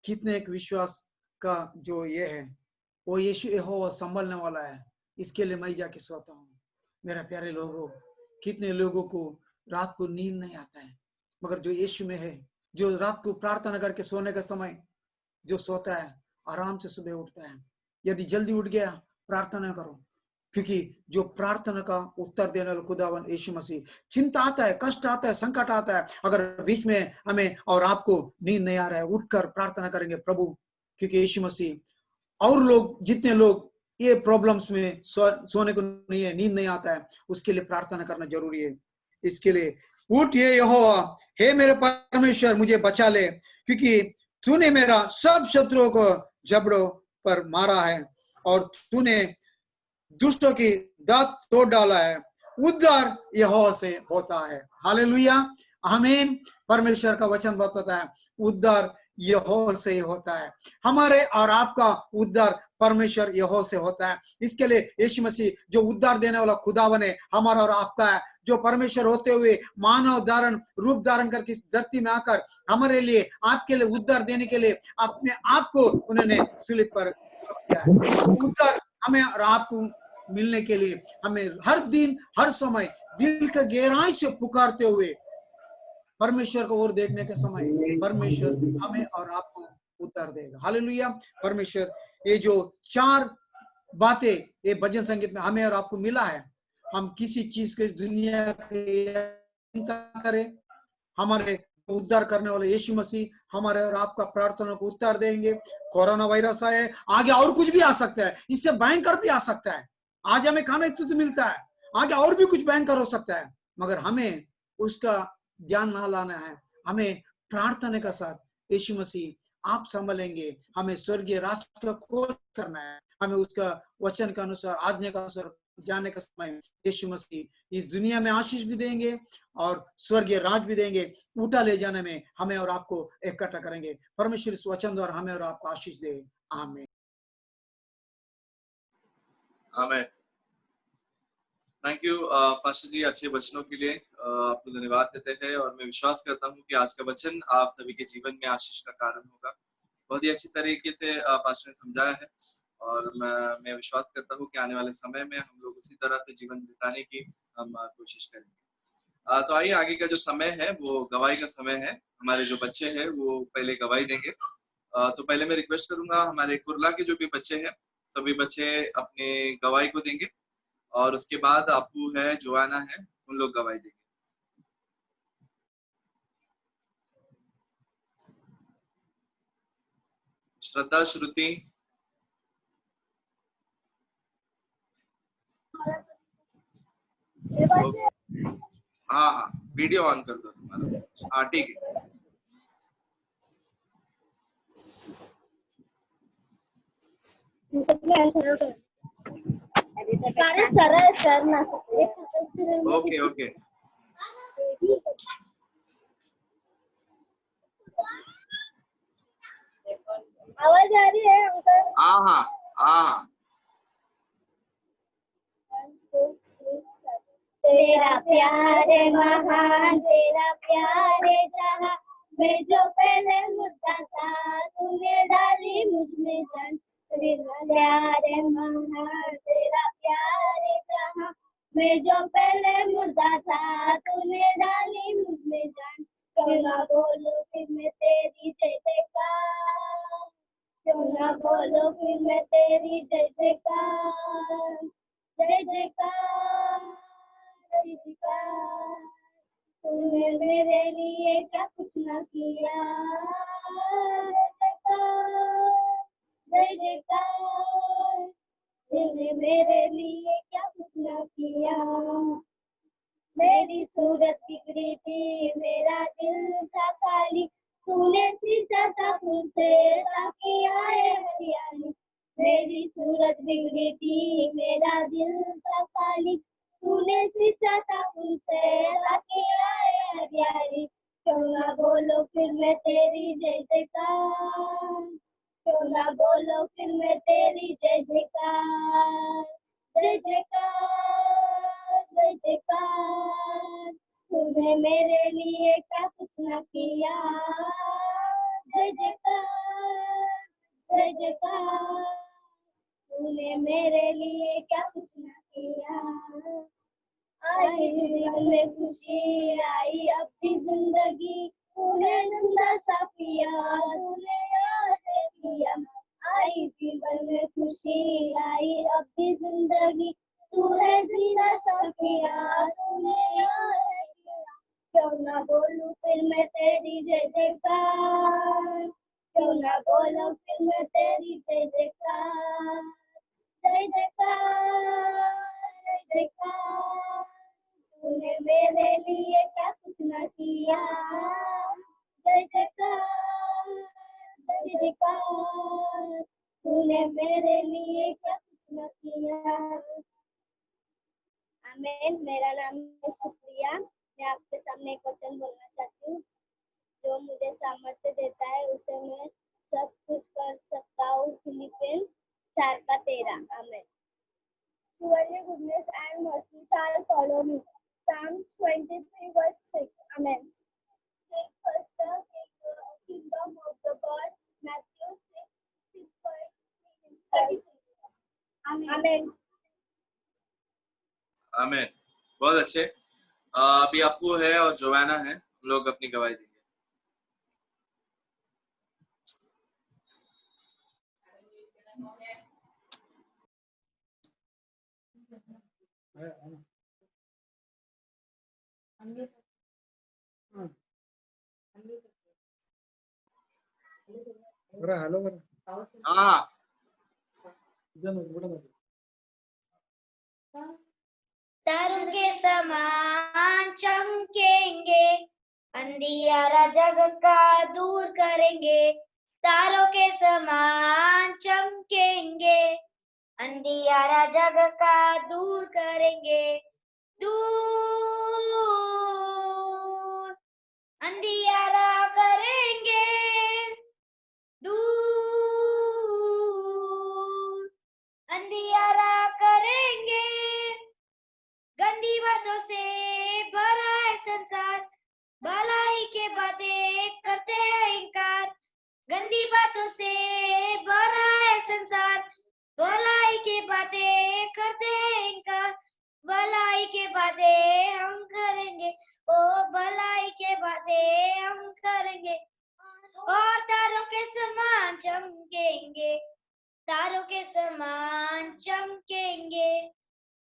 S4: कितने एक विश्वास का जो ये है, वो यीशु यहोवा संभालने वाला है, इसके लिए मैं जाके सोता हूँ। मेरा प्यारे लोगों, कितने लोगों को रात को नींद नहीं आता है, मगर जो यीशु में है, जो रात को प्रार्थना करके सोने का समय जो सोता है आराम से सुबह उठता है। यदि जल्दी उठ गया प्रार्थना करो, क्योंकि जो प्रार्थना का उत्तर देने वाला खुदावन यीशु मसीह, चिंता आता है, कष्ट आता है, संकट आता है, अगर बीच में हमें और आपको नींद नहीं आ रहा है, उठकर प्रार्थना करेंगे प्रभु, क्योंकि यीशु मसीह और लोग जितने लोग ये प्रॉब्लम्स में सोने को नहीं है, नींद नहीं आता है, उसके लिए प्रार्थना करना जरूरी है। इसके लिए उठ ये यहोवा, हे मेरे परमेश्वर मुझे बचा ले, क्योंकि तूने मेरा सब शत्रुओं को जबड़ों पर मारा है और तूने दुष्टों की दांत तोड़ डाला है। उद्धार यहोवा से होता है। हालेलुया, आमीन। परमेश्वर का वचन बताता है उद्धार यहोवा से होता है। हमारे और आपका उद्धार परमेश्वर यहोवा से होता है। इसके लिए यीशु मसीह जो उद्धार देने वाला खुदावन है, हमारा और आपका है, जो परमेश्वर होते हुए मानव धारण रूप धारण करके इस धरती में आकर हमारे लिए, आपके लिए उद्धार देने के लिए अपने आप को उन्होंने सूली पर किया है। उद्धार हमें और आपको मिलने के लिए हमें हर दिन हर समय दिल के गहराई से पुकारते हुए परमेश्वर को और देखने के समय परमेश्वर हमें और आपको उद्धार देगा। हालेलुया। परमेश्वर ये जो 4 बातें ये भजन संगीत में हमें और आपको मिला है, हम किसी चीज के दुनिया की चिंता करें, हमारे उद्धार करने वाले यीशु मसीह हमारे और आपका प्रार्थना को उत्तर देंगे। कोरोना वायरस आए, आगे और कुछ भी आ सकता है, इससे भयंकर भी आ सकता है। आज हमें खाने को तो मिलता है, आगे और भी कुछ भयंकर हो सकता है, मगर हमें उसका ध्यान ना लाना है। हमें प्रार्थना के साथ यीशु मसीह आप संभालेंगे, हमें स्वर्गीय राष्ट्र का खोज करना है, हमें उसका वचन के अनुसार आज्ञा के अनुसार जाने का समय यीशु मसीह इस दुनिया में आशीष भी देंगे और स्वर्गीय राज भी देंगे। उठा ले जाने में हमें और आपको इकट्ठा करेंगे। परमेश्वर इस वचन द्वारा हमें और आपको आशीष दे। आमीन।
S1: आमीन। थैंक यू पास्टर जी, अच्छे वचनों के लिए आपको धन्यवाद देते हैं और मैं विश्वास करता हूँ कि आज का वचन आप सभी के जीवन में आशीष का कारण होगा। बहुत ही अच्छी तरीके से पास्टर ने समझाया है और मैं विश्वास करता हूँ कि आने वाले समय में हम लोग उसी तरह से जीवन बिताने की हम कोशिश करेंगे। तो आइए, आगे का जो समय है वो गवाही का समय है। हमारे जो बच्चे हैं वो पहले गवाही देंगे। तो पहले मैं रिक्वेस्ट करूंगा हमारे कुर्ला के जो भी बच्चे हैं, सभी बच्चे अपने गवाही को देंगे और उसके बाद आपू है, जोआना है, उन लोग गवाही देंगे। श्रद्धा, श्रुति, हाँ हाँ, वीडियो ऑन कर दो तुम्हारा। हाँ ठीक है।
S5: सारे सरल करना।
S1: Okay okay.
S5: आवाज आ रही है अंकल?
S1: हाँ हाँ हाँ।
S5: तेरा प्यार है महान, तेरा प्यार है जहां, मैं जो पहले मुद्दा था तूने डाली मुझ में जान। तेरा प्यार है महान, तेरा प्यार है जहां, मैं जो पहले मुद्दा था तूने डाली मुझ में जान। क्यों ना बोलो फिर मैं तेरी जय जयकार, क्यों ना बोलो फिर मैं तेरी जय जयकार, जय जयकार जय जयकार। तूने मेरे लिए क्या कुछ ना किया, जय जयकार। तूने मेरे लिए क्या कुछ ना किया। मेरी सूरत बिगड़ी थी, मेरा दिल था खाली, तूने सींचा था फूल से ताकि आए हरियाली। मेरी सूरत बिगड़ी थी, मेरा दिल था खाली, तूने सींचा था फूल से ताकि आए हरियाली। क्यों ना बोलो फिर मैं तेरी जय जयकार, क्यों ना बोलो फिर मैं तेरी जय जयकार, जय जयकार जय जयकार। तूने मेरे लिए क्या कुछ ना किया, जय जयकार जय जयकार। तूने मेरे लिए क्या कुछ ना किया। आई जीवन में खुशी आई अपनी जिंदगी, तूने जिंदा जिंदगी, तू है जीना शौकिया, तूने यार किया। क्यों ना बोलूं फिर मैं तेरी जय जयकार, क्यों ना बोलूं फिर मैं तेरी जय जयकार, जय जयकार, जय जयकार। तूने मेरे लिए क्या कुछ न किया, जय जयकार, जय जयकार। तूने मेरे लिए क्या कुछ न किया। आमीन। मेरा नाम है सुप्रिया। मैं आपके सामने एक वचन बोलना चाहती हूँ। जो मुझे सामर्थ्य देता है उसे मैं सब कुछ कर सकता हूँ। फिलिपियन 4:13। आमीन। Surely goodness and mercy shall follow me. Psalms 23:6. Amen. Seek first the kingdom of the God. Matthew 6:33. Amen.
S1: आमीन। बहुत अच्छे। अभी आपको है और जोवाना है, हम लोग अपनी गवाही देंगे।
S4: हेलो
S1: हाँ,
S5: तारों के समान चमकेंगे, अंधियारा जग का दूर करेंगे। तारों के समान चमकेंगे, अंधियारा जग का दूर करेंगे। दूर अंधियारा करेंगे, दूर अंधियारा करेंगे। गंदी बातों से भरा है संसार, भलाई के बातें करते हैं इनकार। गंदी बातों से भरा है संसार, भलाई की बातें करते हैं इनकार। भलाई की बातें हम करेंगे, ओ भलाई की बातें हम करेंगे। और तारों के समान चमकेंगे, तारों के समान चमकेंगे,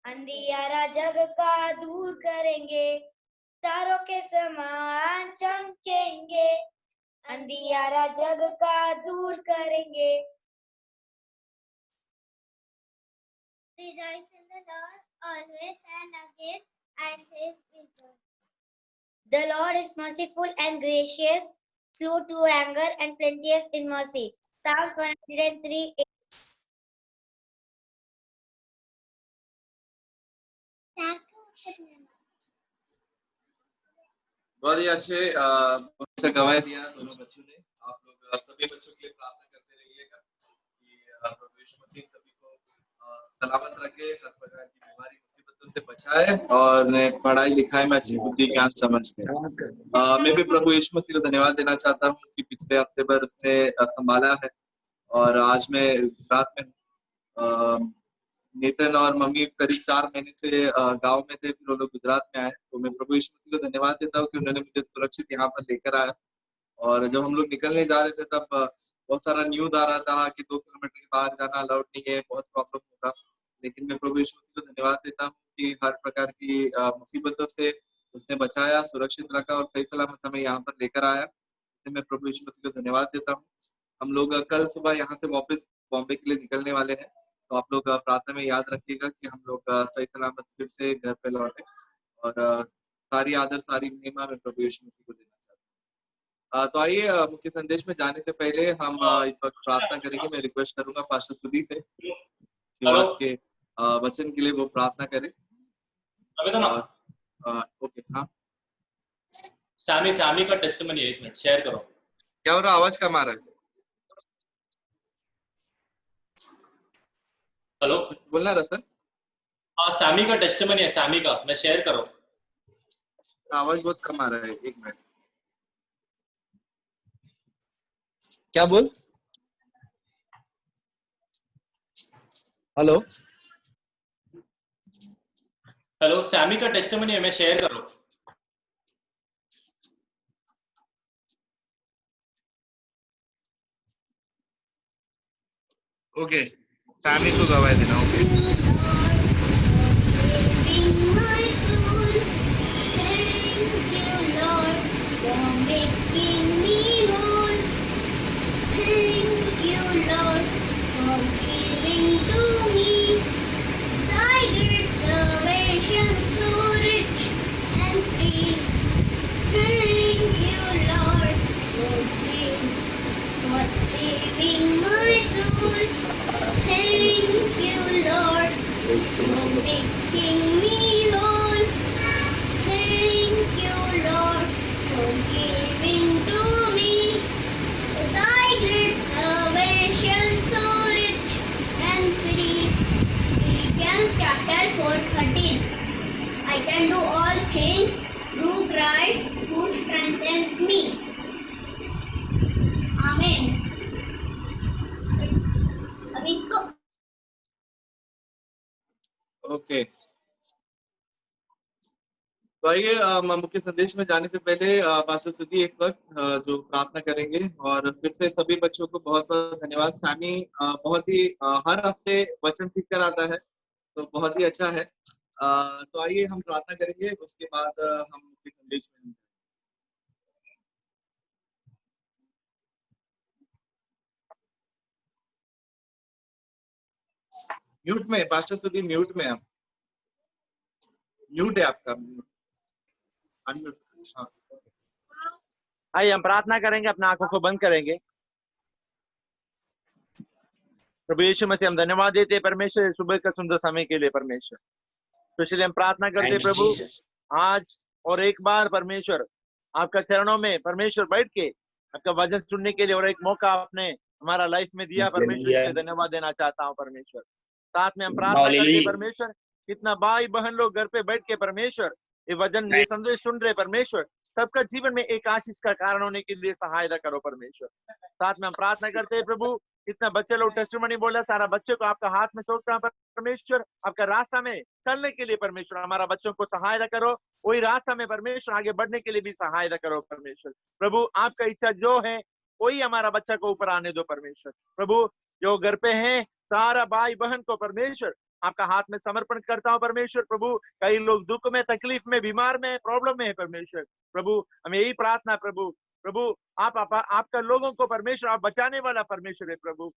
S5: अंधियारा जग का दूर करेंगे। तारों के समान चमकेंगे, अंधियारा जग का दूर करेंगे। Rejoice in the Lord always, and again I say rejoice. The Lord is merciful and gracious, slow to anger and plenteous in mercy. Psalms 103.
S1: बहुत ही अच्छे गवाही दिया दोनों बच्चों ने। आप लोग सभी बच्चों के लिए प्रार्थना करते रहिएगा कि प्रभु यीशु मसीह सभी को सलामत रखे, हर प्रकार की बीमारी मुसीबतों से बचाए और उन्हें पढ़ाई लिखाई में अच्छी बुद्धि ज्ञान समझ दे। मैं भी प्रभु यीशु मसीह को धन्यवाद देना चाहता हूँ कि पिछले हफ्ते भर उसने संभाला है और आज मैं गुजरात में नितिन और मम्मी करीब 4 महीने से गांव में थे, फिर वो लोग गुजरात में आए। तो मैं प्रभु यीशु मसीह को धन्यवाद देता हूँ कि उन्होंने मुझे सुरक्षित यहाँ पर लेकर आया। और जब हम लोग निकलने जा रहे थे तब बहुत सारा न्यूज आ रहा था कि 2 किलोमीटर के बाहर जाना अलाउड नहीं है, बहुत प्रॉब्लम होगा। लेकिन मैं प्रभु यीशु मसीह को धन्यवाद देता हूँ कि हर प्रकार की मुसीबतों से उसने बचाया, सुरक्षित रखा और सही सलामत हमें यहाँ पर लेकर आया। मैं प्रभु यीशु मसीह को धन्यवाद देता हूँ। हम लोग कल सुबह यहाँ से वापस बॉम्बे के लिए निकलने वाले हैं, तो आप लोग प्रार्थना में याद रखिएगा कि हम लोग सही सलामत फिर से घर पे लौटे। और सारी आदर सारी महिमा में प्रभु यीशु मसीह को देना चाहता हूँ। तो आइए मुख्य संदेश में जाने से पहले हम इस वक्त प्रार्थना करेंगे। मैं रिक्वेस्ट करूंगा पास्टर सुदीप से कि आज के वचन के लिए वो प्रार्थना करें। ओके, हाँ
S6: सामी का टेस्टिमनी 1 मिनट शेयर करो।
S1: क्या हो रहा, आवाज कम आ रहा है?
S6: हेलो,
S1: बोलना रसन।
S6: हाँ, सामी का टेस्टिमनी है, सामी का, मैं शेयर करो।
S1: आवाज बहुत कम आ रहा है, 1 मिनट। क्या बोल? हेलो
S6: हेलो, सामी का टेस्टिमनी है, मैं शेयर करो।
S1: ओके, सैमी को गवाही देना। Okay,
S5: for making me whole. Thank you, Lord, for giving to me thy great salvation, so rich and free. Philippians chapter 4:13. I can do all things through Christ who strengthens me. Amen. अभी इसको
S1: ओके, तो आइए मुख्य संदेश में जाने से पहले पास्टर सुधी एक वक्त जो प्रार्थना करेंगे। और फिर से सभी बच्चों को बहुत बहुत धन्यवाद। सैमी बहुत ही हर हफ्ते वचन सीख कर आता है, तो बहुत ही अच्छा है। तो आइए हम प्रार्थना करेंगे, उसके बाद हम मुख्य संदेश में जाएंगे। म्यूट में पास्टर सुधी, म्यूट में आप, म्यूट है आपका, अनम्यूट। हाँ,
S7: आइए हम प्रार्थना करेंगे, अपना आंखों को बंद करेंगे। प्रभु यीशु मसीह, हम धन्यवाद देते हैं परमेश्वर सुबह का सुंदर समय के लिए परमेश्वर। तो इसलिए हम प्रार्थना करते हैं प्रभु, आज और एक बार परमेश्वर आपका चरणों में परमेश्वर बैठ के आपका वचन सुनने के लिए और एक मौका आपने हमारा लाइफ में दिया परमेश्वर, इसलिए धन्यवाद देना चाहता हूँ परमेश्वर। साथ में हम प्रार्थना करते हैं परमेश्वर, कितना भाई बहन लोग घर पे बैठ के परमेश्वर ये वचन ये संदेश सुन रहे परमेश्वर, सबका जीवन में एक आशीष का कारण होने के लिए सहायता करो परमेश्वर। साथ में हम प्रार्थना करते हैं प्रभु, कितना बच्चे लोग टेस्टिमनी बोला, सारा बच्चे को आपका हाथ में सौंपता हूं परमेश्वर। आपका रास्ता में चलने के लिए परमेश्वर हमारा बच्चों को सहायता करो, वही रास्ता में परमेश्वर आगे बढ़ने के लिए भी सहायता करो परमेश्वर। प्रभु आपका इच्छा जो है वही हमारा बच्चा को ऊपर आने दो परमेश्वर। प्रभु जो घर पे है सारा भाई बहन को परमेश्वर आपका हाथ में समर्पण करता हूँ परमेश्वर। प्रभु कई लोग दुख में, तकलीफ में, बीमार में, प्रॉब्लम में है परमेश्वर। प्रभु हमें यही प्रार्थना प्रभु, प्रभु आपका लोगों को परमेश्वर आप बचाने वाला परमेश्वर है प्रभु।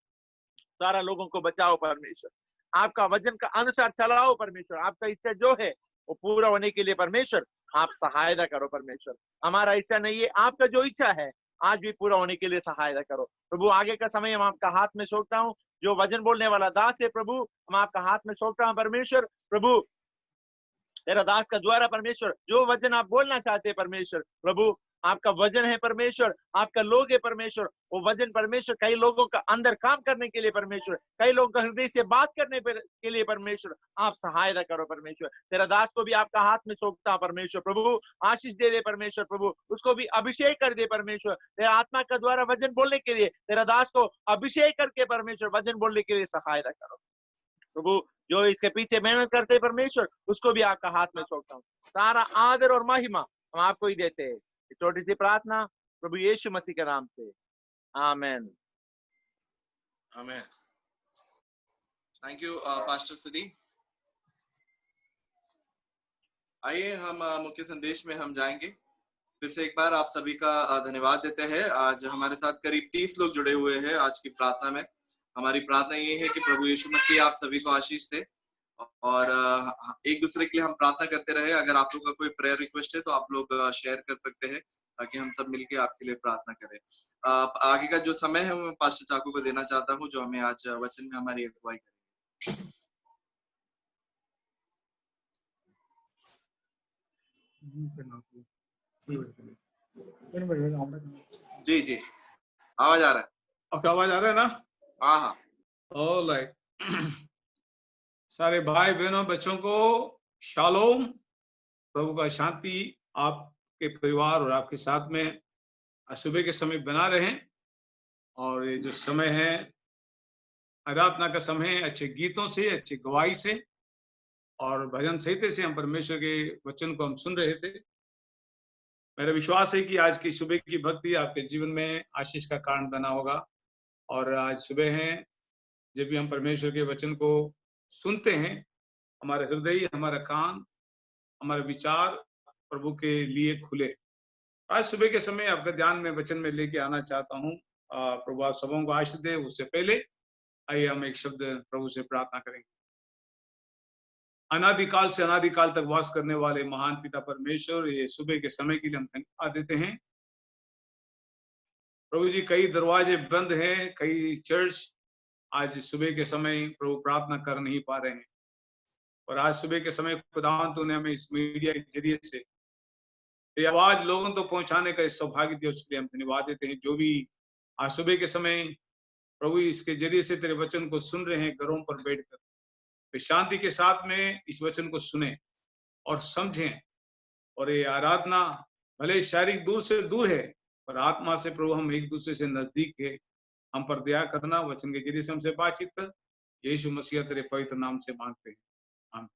S7: सारा लोगों को बचाओ परमेश्वर, आपका वचन का अनुसार चलाओ परमेश्वर। आपका इच्छा जो है वो पूरा होने के लिए परमेश्वर आप सहायता करो परमेश्वर। हमारा इच्छा नहीं है, आपका जो इच्छा है आज भी पूरा होने के लिए सहायता करो प्रभु। आगे का समय हम आपका हाथ में सौंपता हूँ, जो वचन बोलने वाला दास है प्रभु हम आपका हाथ में सौंपता हूँ परमेश्वर। प्रभु तेरा दास का द्वारा परमेश्वर जो वचन आप बोलना चाहते हैं परमेश्वर, प्रभु आपका वचन है परमेश्वर, आपका लोग है परमेश्वर। वो वचन परमेश्वर कई लोगों का अंदर काम करने के लिए परमेश्वर, कई लोगों का हृदय से बात करने के लिए परमेश्वर आप सहायता करो परमेश्वर। तेरा दास को भी आपका हाथ में सौंपता परमेश्वर। प्रभु आशीष दे दे परमेश्वर, प्रभु उसको भी अभिषेक कर दे परमेश्वर। तेरा आत्मा का द्वारा वचन बोलने के लिए तेरा दास को अभिषेक करके परमेश्वर वचन बोलने के लिए सहायता करो प्रभु। जो इसके पीछे मेहनत करते परमेश्वर उसको भी आपका हाथ में सौंपता हूँ। सारा आदर और महिमा हम आपको ही देते हैं। छोटी सी प्रार्थना प्रभु यीशु मसीह के नाम से, आमेन।
S1: आमेन। थैंक यू पास्टर सुधी। आइए हम मुख्य संदेश में हम जाएंगे। फिर से एक बार आप सभी का धन्यवाद देते हैं। आज हमारे साथ करीब 30 लोग जुड़े हुए हैं आज की प्रार्थना में। हमारी प्रार्थना ये है कि प्रभु यीशु मसीह आप सभी को आशीष दे और एक दूसरे के लिए हम प्रार्थना करते रहे। अगर आप लोग का कोई प्रेयर रिक्वेस्ट है तो आप लोग शेयर कर सकते हैं ताकि हम सब मिलके आपके लिए प्रार्थना करें। आगे का जो समय है मैं पास्टर चाकू को देना चाहता हूँ, जो हमें आज वचन में हमारी अगुवाई करेंगे। जी जी, आवाज आ रहा है?
S8: ओके, आवाज आ रहा है ना?
S1: हाँ हाँ,
S8: ऑलराइट। सारे भाई बहनों बच्चों को शालोम, प्रभु का शांति आपके परिवार और आपके साथ में सुबह के समय बना रहे। और ये जो समय है आराधना का समय है, अच्छे गीतों से, अच्छी गवाही से और भजन संहिता से हम परमेश्वर के वचन को हम सुन रहे थे। मेरा विश्वास है कि आज की सुबह की भक्ति आपके जीवन में आशीष का कारण बना होगा। और आज सुबह है जब भी हम परमेश्वर के वचन को सुनते हैं, हमारे हृदय, हमारा कान, हमारे विचार प्रभु के लिए खुले। आज सुबह के समय आपका ध्यान में वचन में लेके आना चाहता हूँ। प्रभु आप सबों को आशीष दे। उससे पहले आइए हम एक शब्द प्रभु से प्रार्थना करेंगे। अनादिकाल से अनादिकाल तक वास करने वाले महान पिता परमेश्वर, ये सुबह के समय के लिए हम धन्यवाद देते हैं प्रभु जी। कई दरवाजे बंद हैं, कई चर्च आज सुबह के समय प्रभु प्रार्थना कर नहीं पा रहे हैं, और आज सुबह के समय खुदावंद तूने हमें इस मीडिया के जरिए से ये आवाज लोगों तक पहुंचाने का सौभाग्य दिया, उसके लिए हम धन्यवाद देते हैं। जो भी आज सुबह के समय प्रभु इसके जरिए से तेरे वचन को सुन रहे हैं, घरों पर बैठकर वे शांति के साथ में इस वचन को सुने और समझें। और ये आराधना भले शारीरिक दूर से दूर है, पर आत्मा से प्रभु हम एक दूसरे से नजदीक है। हम पर दया करना, वचन के जरिए से हमसे बातचीत कर, यीशु मसीह तेरे पवित्र नाम से मांगते हैं, आमीन।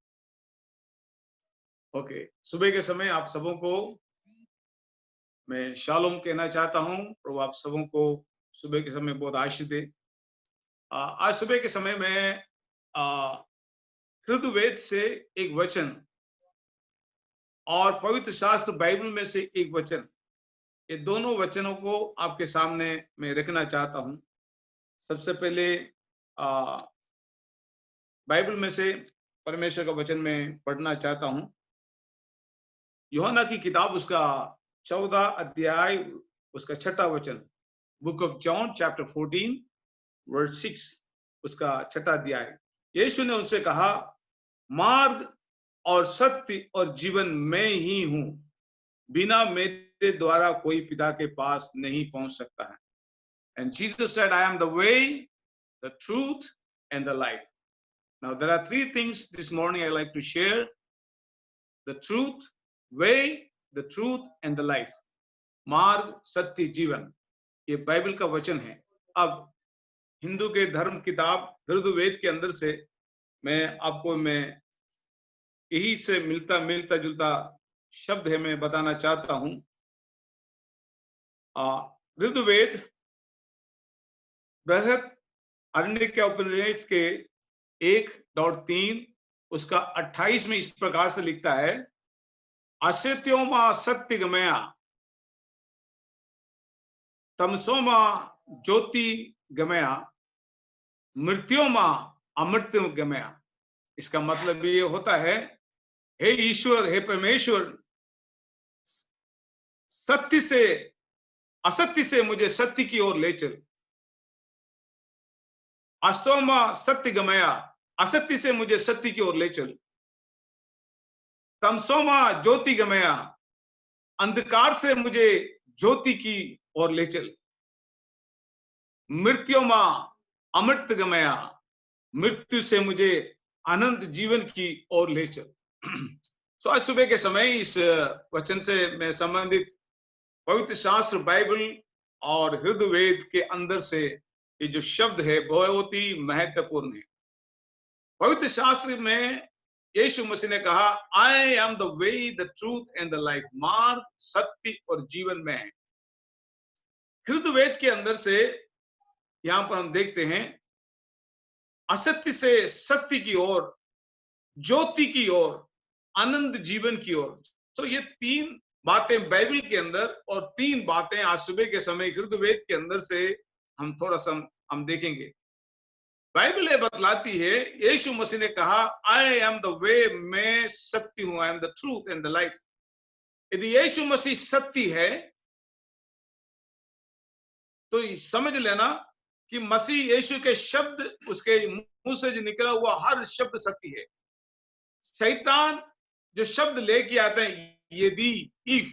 S8: ओके, सुबह के समय आप सबों को मैं शालोम कहना चाहता हूं। प्रभु आप सबों को सुबह के समय बहुत आशीष दे। आज सुबह के समय में हृदयवेद से एक वचन और पवित्र शास्त्र बाइबल में से एक वचन, ये दोनों वचनों को आपके सामने मैं रखना चाहता हूं। सबसे पहले बाइबल में से परमेश्वर का वचन में पढ़ना चाहता हूं। यूहन्ना की किताब उसका 14 अध्याय उसका 6 वचन, book of John chapter 14 verse 6, उसका 6 अध्याय। यीशु ने उनसे कहा, मार्ग और सत्य और जीवन मैं ही हूं, बिना मेरे द्वारा कोई पिता के पास नहीं पहुंच सकता है। And Jesus said, I am the way, the truth and the life. Now there are 3 things this morning I like to share: the truth, way, the truth and the life. मार्ग, सत्य, जीवन, ये बाइबल का वचन है। अब हिंदू के धर्म किताब हृदयवेद के अंदर से मैं यही से मिलता जुलता शब्द है मैं बताना चाहता हूं। हृदयवेद बृहद अरण्यक उपनिषद के 1.3 उसका 28 में इस प्रकार से लिखता है, असत्योमा सत्य गमया, तमसोमा ज्योति गमया, मृत्योमा अमृत्यु गमया। इसका मतलब ये होता है, हे ईश्वर, हे परमेश्वर, सत्य से असत्य से मुझे सत्य की ओर ले चल। अस्तोमा सत्य गमया, असत्य से मुझे सत्य की ओर ले चल। तमसोमा ज्योति गमया, अंधकार से मुझे ज्योति की ओर ले चल। मृत्योमा अमृत गमया, मृत्यु से मुझे अनंत जीवन की ओर ले चल। सो आज सुबह के समय इस वचन से मैं संबंधित पवित्र शास्त्र बाइबल और हृदयवेद के अंदर से ये जो शब्द है बहुत ही महत्वपूर्ण है। पवित्र शास्त्र में यीशु मसीह ने कहा, I am the way, the truth and the life. मार्ग, सत्य और जीवन में है। हृदयवेद के अंदर से यहां पर हम देखते हैं, असत्य से सत्य की ओर, ज्योति की ओर, आनंद जीवन की ओर। तो ये 3 बातें बाइबल के अंदर और 3 बातें आज सुबह के समय हृदयवेद के अंदर से हम थोड़ा सा हम देखेंगे। बाइबल ये बतलाती है, यीशु मसीह ने कहा, आई एम द वे, मैं सत्य हूं, I am the truth and the life. यदि यीशु मसीह सत्य है तो समझ लेना कि मसीह यीशु के शब्द, उसके मुंह से जो निकला हुआ हर शब्द सत्य है। शैतान जो शब्द लेके आते हैं, यदि, इफ,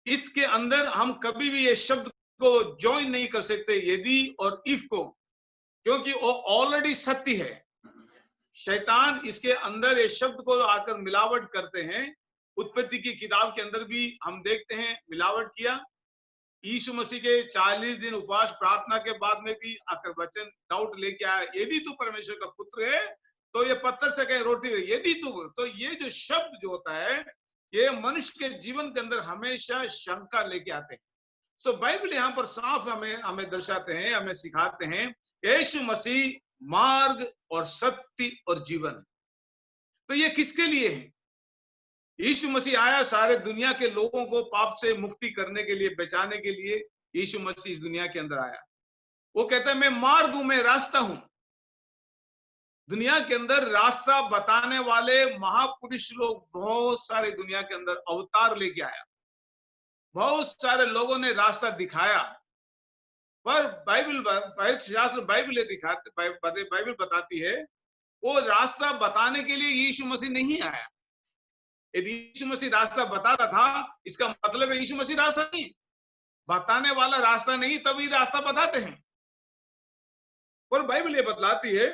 S8: इसके अंदर हम कभी भी ये शब्द को ज्वाइन नहीं कर सकते, यदि और इफ को, क्योंकि वो ऑलरेडी सत्य है। शैतान इसके अंदर ये शब्द को आकर मिलावट करते हैं। उत्पत्ति की किताब के अंदर भी हम देखते हैं मिलावट किया। यीशु मसीह के 40 दिन उपवास प्रार्थना के बाद में भी आकर वचन डाउट लेके आया, यदि तू परमेश्वर का पुत्र है तो ये पत्थर से कहे रोटी दे, यदि तू। तो ये जो शब्द जो होता है, ये मनुष्य के जीवन के अंदर हमेशा शंका लेके आते हैं। सो बाइबल यहाँ पर साफ हमें दर्शाते हैं, हमें सिखाते हैं, यीशु मसीह मार्ग और सत्य और जीवन। तो ये किसके लिए है? यीशु मसीह आया सारे दुनिया के लोगों को पाप से मुक्ति करने के लिए, बचाने के लिए यीशु मसीह इस दुनिया के अंदर आया। वो कहता है, मैं मार्ग हूं, मैं रास्ता हूं। दुनिया के अंदर रास्ता बताने वाले महापुरुष लोग बहुत सारे दुनिया के अंदर अवतार लेके आया, बहुत सारे लोगों ने रास्ता दिखाया। पर बाइबल शास्त्र बाइबल बताती है वो रास्ता बताने के लिए यीशु मसीह नहीं आया। यदि यीशु मसीह रास्ता बताता था, इसका मतलब है यीशु मसीह रास्ता नहीं, बताने वाला रास्ता नहीं, तभी रास्ता बताते हैं। और बाइबल ये बतलाती है,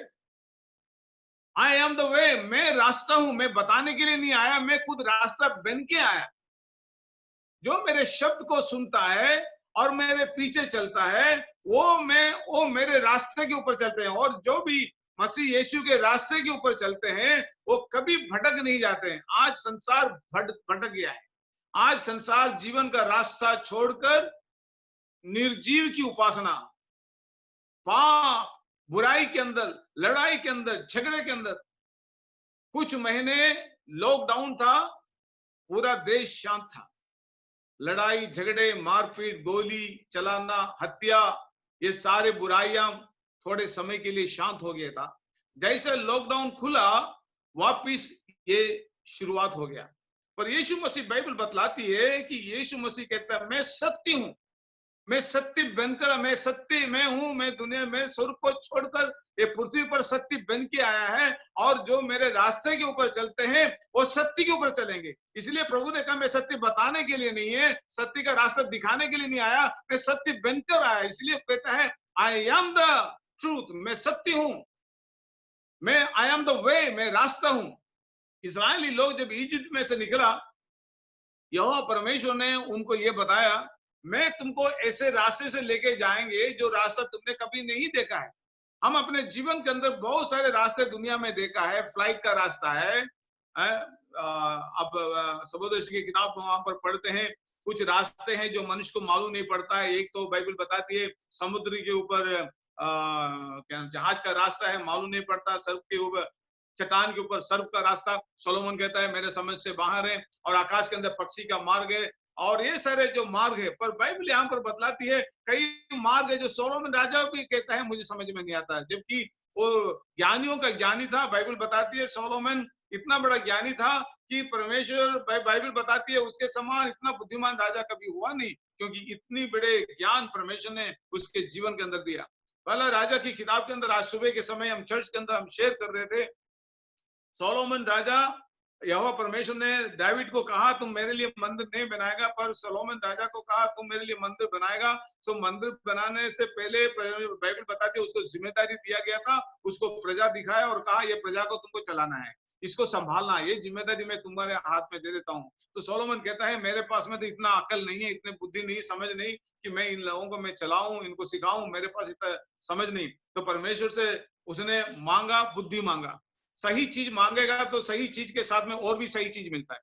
S8: आई एम द वे, मैं रास्ता हूं, मैं बताने के लिए नहीं आया, मैं खुद रास्ता बन के आया। जो मेरे शब्द को सुनता है और मेरे पीछे चलता है, वो मेरे रास्ते के ऊपर चलते हैं। और जो भी मसीह यीशु के रास्ते के ऊपर चलते हैं, वो कभी भटक नहीं जाते हैं। आज संसार भटक गया है। आज संसार जीवन का रास्ता छोड़कर निर्जीव की उपासना, पाप, बुराई के अंदर, लड़ाई के अंदर, झगड़े के अंदर। कुछ महीने लॉकडाउन था, पूरा देश शांत था। लड़ाई झगड़े, मारपीट, गोली चलाना, हत्या, ये सारे बुराइयां थोड़े समय के लिए शांत हो गया था। जैसे लॉकडाउन खुला, वापिस ये शुरुआत हो गया। पर यीशु मसीह, बाइबल बतलाती है कि यीशु मसीह कहता है, मैं सत्य हूं, मैं सत्य बनकर, मैं सत्य मैं हूं, मैं दुनिया में स्वर्ग को छोड़कर ये पृथ्वी पर सत्य बन के आया है। और जो मेरे रास्ते के ऊपर चलते हैं, वो सत्य के ऊपर चलेंगे। इसलिए प्रभु ने कहा, मैं सत्य बताने के लिए नहीं है, सत्य का रास्ता दिखाने के लिए नहीं आया, मैं सत्य बनकर आया। इसलिए कहता है, आई एम द ट्रूथ, मैं सत्य हूं, मैं आई एम द वे, मैं रास्ता हूं। इस्राएली लोग जब इजिप्ट में से निकला, यहोवा परमेश्वर ने उनको ये बताया, मैं तुमको ऐसे रास्ते से लेके जाएंगे जो रास्ता तुमने कभी नहीं देखा है। हम अपने जीवन के अंदर बहुत सारे रास्ते दुनिया में देखा है, फ्लाइट का रास्ता है। अब सबोदर्शी की किताब वहां पर पढ़ते हैं, कुछ रास्ते हैं जो मनुष्य को मालूम नहीं पड़ता है। एक तो बाइबल बताती है, समुद्र के ऊपर जहाज का रास्ता है, मालूम नहीं पड़ता। सर्प के ऊपर, चट्टान के ऊपर सर्प का रास्ता, सोलोमन कहता है मेरे समझ से बाहर है। और आकाश के अंदर पक्षी का मार्ग है, और ये सारे जो मार्ग है। पर बाइबल यहाँ पर बतलाती है, कई मार्ग है जो सोलोमन राजा भी कहता है मुझे समझ में नहीं आता, जबकि वो ज्ञानियों का ज्ञानी था। बाइबल बताती है सोलोमन इतना बड़ा ज्ञानी था कि परमेश्वर, बाइबल बताती है, उसके समान इतना बुद्धिमान राजा कभी हुआ नहीं, क्योंकि इतनी बड़े ज्ञान परमेश्वर ने उसके जीवन के अंदर दिया। पहला राजा की किताब के अंदर आज सुबह के समय हम चर्च के अंदर हम शेयर कर रहे थे, सोलोमन राजा, यहोवा परमेश्वर ने दावीद को कहा तुम मेरे लिए मंदिर नहीं बनाएगा, पर सोलोमन राजा को कहा तुम मेरे लिए मंदिर बनाएगा। तो मंदिर बनाने से पहले बाइबल बताती है उसको जिम्मेदारी दिया गया था, उसको प्रजा दिखाया और कहा ये प्रजा को तुमको चलाना है, इसको संभालना है, ये जिम्मेदारी मैं तुम्हारे हाथ में दे देता हूँ। तो सोलोमन कहता है मेरे पास में तो इतना अकल नहीं है, इतने बुद्धि नहीं, समझ नहीं कि मैं इन लोगों को मैं चलाऊं, इनको सिखाऊं, मेरे पास इतना समझ नहीं। तो परमेश्वर से उसने मांगा, बुद्धि मांगा। सही चीज मांगेगा तो सही चीज के साथ में और भी सही चीज मिलता है,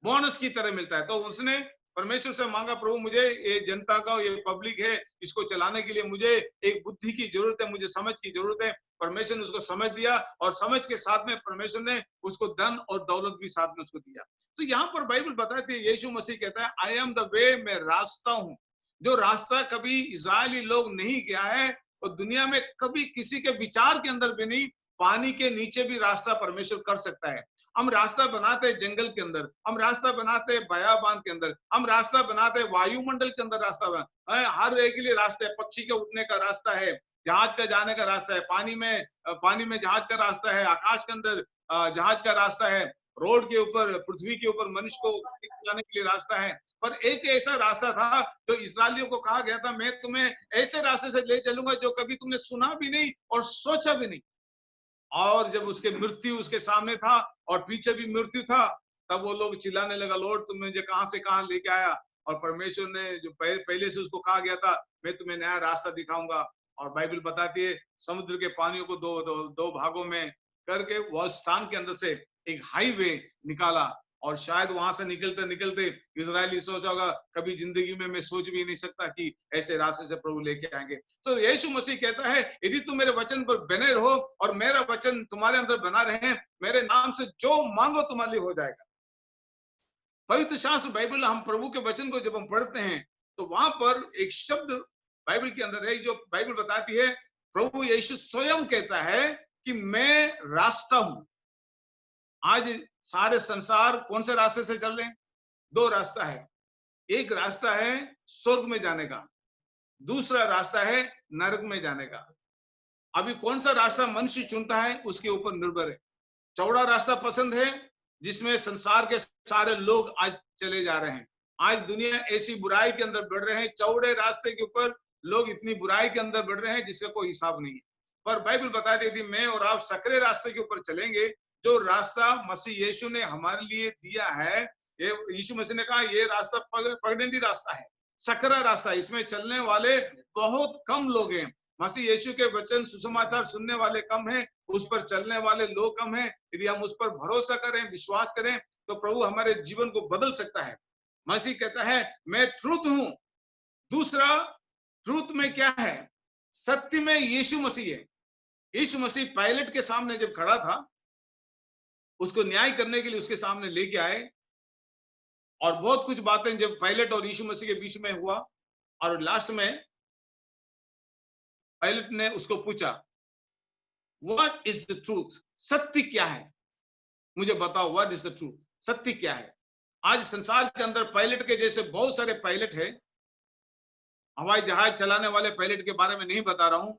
S8: बोनस की तरह मिलता है। तो उसने परमेश्वर से मांगा, प्रभु मुझे ये जनता का, ये पब्लिक है, इसको चलाने के लिए मुझे एक बुद्धि की जरूरत है, मुझे समझ की जरूरत है। परमेश्वर ने उसको समझ दिया, और समझ के साथ में परमेश्वर ने उसको धन और दौलत भी साथ में उसको दिया। तो यहाँ पर बाइबल बताती है, यीशु मसीह कहता है आई एम द वे, मैं रास्ता हूं। जो रास्ता कभी इजरायली लोग नहीं गया है, और दुनिया में कभी किसी के विचार के अंदर भी नहीं, पानी के नीचे भी रास्ता परमेश्वर कर सकता है। हम रास्ता बनाते हैं जंगल के अंदर, हम रास्ता बनाते हैं बयाबान के अंदर, हम रास्ता बनाते हैं वायुमंडल के अंदर, रास्ता बना हर एक के लिए रास्ता है। पक्षी के उड़ने का रास्ता है, जहाज का जाने का रास्ता है, पानी में जहाज का रास्ता है, आकाश के अंदर जहाज का रास्ता है, रोड के ऊपर, पृथ्वी के ऊपर मनुष्य को जाने के लिए रास्ता है। पर एक ऐसा रास्ता था जो इस्राएलियों को कहा गया था, मैं तुम्हें ऐसे रास्ते से ले चलूंगा जो कभी तुमने सुना भी नहीं और सोचा भी नहीं। और जब उसके मृत्यु उसके सामने था और पीछे भी मृत्यु था, तब वो लोग चिल्लाने लगा, लॉर्ड तुम मुझे कहां से कहां लेके आया। और परमेश्वर ने जो पहले से उसको कहा गया था, मैं तुम्हें नया रास्ता दिखाऊंगा। और बाइबल बताती है, समुद्र के पानियों को दो भागों में करके वह स्थान के अंदर से एक हाईवे निकाला। और शायद वहां से निकलते निकलते इजरायली सोचा होगा, कभी जिंदगी में मैं सोच भी नहीं सकता कि ऐसे रास्ते से प्रभु लेके आएंगे। तो यीशु मसीह कहता है, यदि तुम मेरे वचन पर बने रहो और मेरा वचन तुम्हारे अंदर बना रहे, मेरे नाम से जो मांगो तुम्हारे लिए हो जाएगा। पवित्र शास्त्र बाइबल, हम प्रभु के वचन को जब हम पढ़ते हैं तो वहां पर एक शब्द बाइबल के अंदर है जो बाइबल बताती है, प्रभु यीशु स्वयं कहता है कि मैं रास्ता हूं। आज सारे संसार कौन से रास्ते से चल रहे हैं? दो रास्ता है। एक रास्ता है स्वर्ग में जाने का, दूसरा रास्ता है नरक में जाने का। अभी कौन सा रास्ता मनुष्य चुनता है उसके ऊपर निर्भर है। चौड़ा रास्ता पसंद है जिसमें संसार के सारे लोग आज चले जा रहे हैं। आज दुनिया ऐसी बुराई के अंदर बढ़ रहे हैं, चौड़े रास्ते के ऊपर लोग इतनी बुराई के अंदर बढ़ रहे हैं जिसका कोई हिसाब नहीं है। पर बाइबल बताती थी मैं और आप सकरे रास्ते के ऊपर चलेंगे, जो रास्ता मसीह यीशु ने हमारे लिए दिया है। ये यीशु मसीह ने कहा ये रास्ता पगडंडी रास्ता है, सकरा रास्ता, इसमें चलने वाले बहुत कम लोग हैं। मसीह यीशु के वचन सुसमाचार सुनने वाले कम हैं, उस पर चलने वाले लोग कम हैं। यदि हम उस पर भरोसा करें, विश्वास करें, तो प्रभु हमारे जीवन को बदल सकता है। मसीह कहता है मैं ट्रूथ हूं। दूसरा, ट्रूथ में क्या है? सत्य में यीशु मसीह है। यीशु मसीह पायलट के सामने जब खड़ा था, उसको न्याय करने के लिए उसके सामने लेके आए, और बहुत कुछ बातें जब पायलट और यीशु मसीह के बीच में हुआ, और लास्ट में पायलट ने उसको पूछा व्हाट इज द ट्रूथ, सत्य क्या है, मुझे बताओ व्हाट इज द ट्रूथ, सत्य क्या है। आज संसार के अंदर पायलट के जैसे बहुत सारे पायलट है। हवाई जहाज चलाने वाले पायलट के बारे में नहीं बता रहा हूं,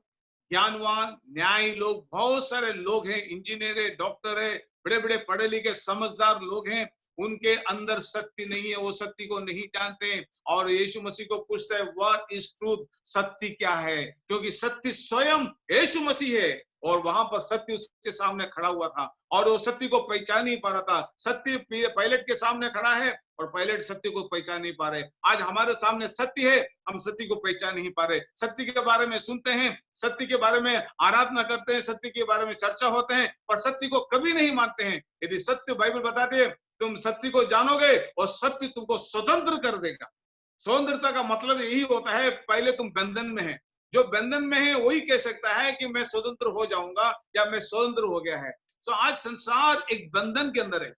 S8: ज्ञानवान न्यायी लोग, बहुत सारे लोग हैं, इंजीनियर है, डॉक्टर है, बड़े बड़े पढ़े लिखे समझदार लोग हैं, उनके अंदर सत्य नहीं है, वो सत्य को नहीं जानते। और यीशु मसीह को पूछते हैं व्हाट इज ट्रूथ, सत्य क्या है, क्योंकि सत्य स्वयं यीशु मसीह है। और वहां पर सत्य उसके सामने खड़ा हुआ था और वो सत्य को पहचान नहीं पा रहा था। सत्य पायलट के सामने खड़ा है और पायलट सत्य को पहचान नहीं पा रहे। आज हमारे सामने सत्य है, हम सत्य को पहचान नहीं पा रहे। सत्य के बारे में सुनते हैं, सत्य के बारे में आराधना करते हैं, सत्य के बारे में चर्चा होते हैं, पर सत्य को कभी नहीं मानते हैं। यदि सत्य बाइबल बताती है तुम सत्य को जानोगे और सत्य तुमको स्वतंत्र कर देगा। स्वतंत्रता का मतलब यही होता है, पहले तुम बंधन में है, जो बंधन में है वही कह सकता है कि मैं स्वतंत्र हो जाऊंगा या मैं स्वतंत्र हो गया है। तो आज संसार एक बंधन के अंदर है,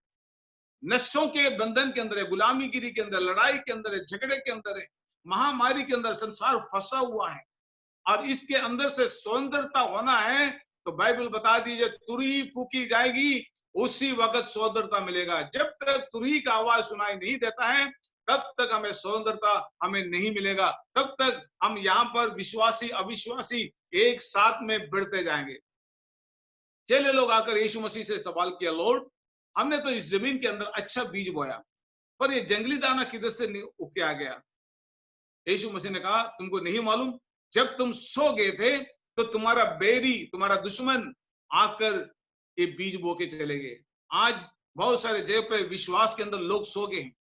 S8: नशों के बंधन के अंदर है, गुलामीगिरी के अंदर, लड़ाई के अंदर है, झगड़े के अंदर है, महामारी के अंदर संसार फंसा हुआ है। और इसके अंदर से स्वतंत्रता होना है तो बाइबल बता दीजिए तुरही फूकी जाएगी, उसी वक्त स्वतंत्रता मिलेगा। जब तक तुरही का आवाज सुनाई नहीं देता है तब तक हमें स्वतंत्रता हमें नहीं मिलेगा। तब तक हम यहाँ पर विश्वासी अविश्वासी एक साथ में बढ़ते जाएंगे। चेले लोग आकर यीशु मसीह से सवाल किया, लॉर्ड हमने तो इस जमीन के अंदर अच्छा बीज बोया, पर ये जंगली दाना किधर से उग के आ गया? यीशु मसीह ने कहा तुमको नहीं मालूम, जब तुम सो गए थे तो तुम्हारा बैरी, तुम्हारा दुश्मन आकर ये बीज बो के चले गए। आज बहुत सारे जगह पे विश्वास के अंदर लोग सो गए हैं,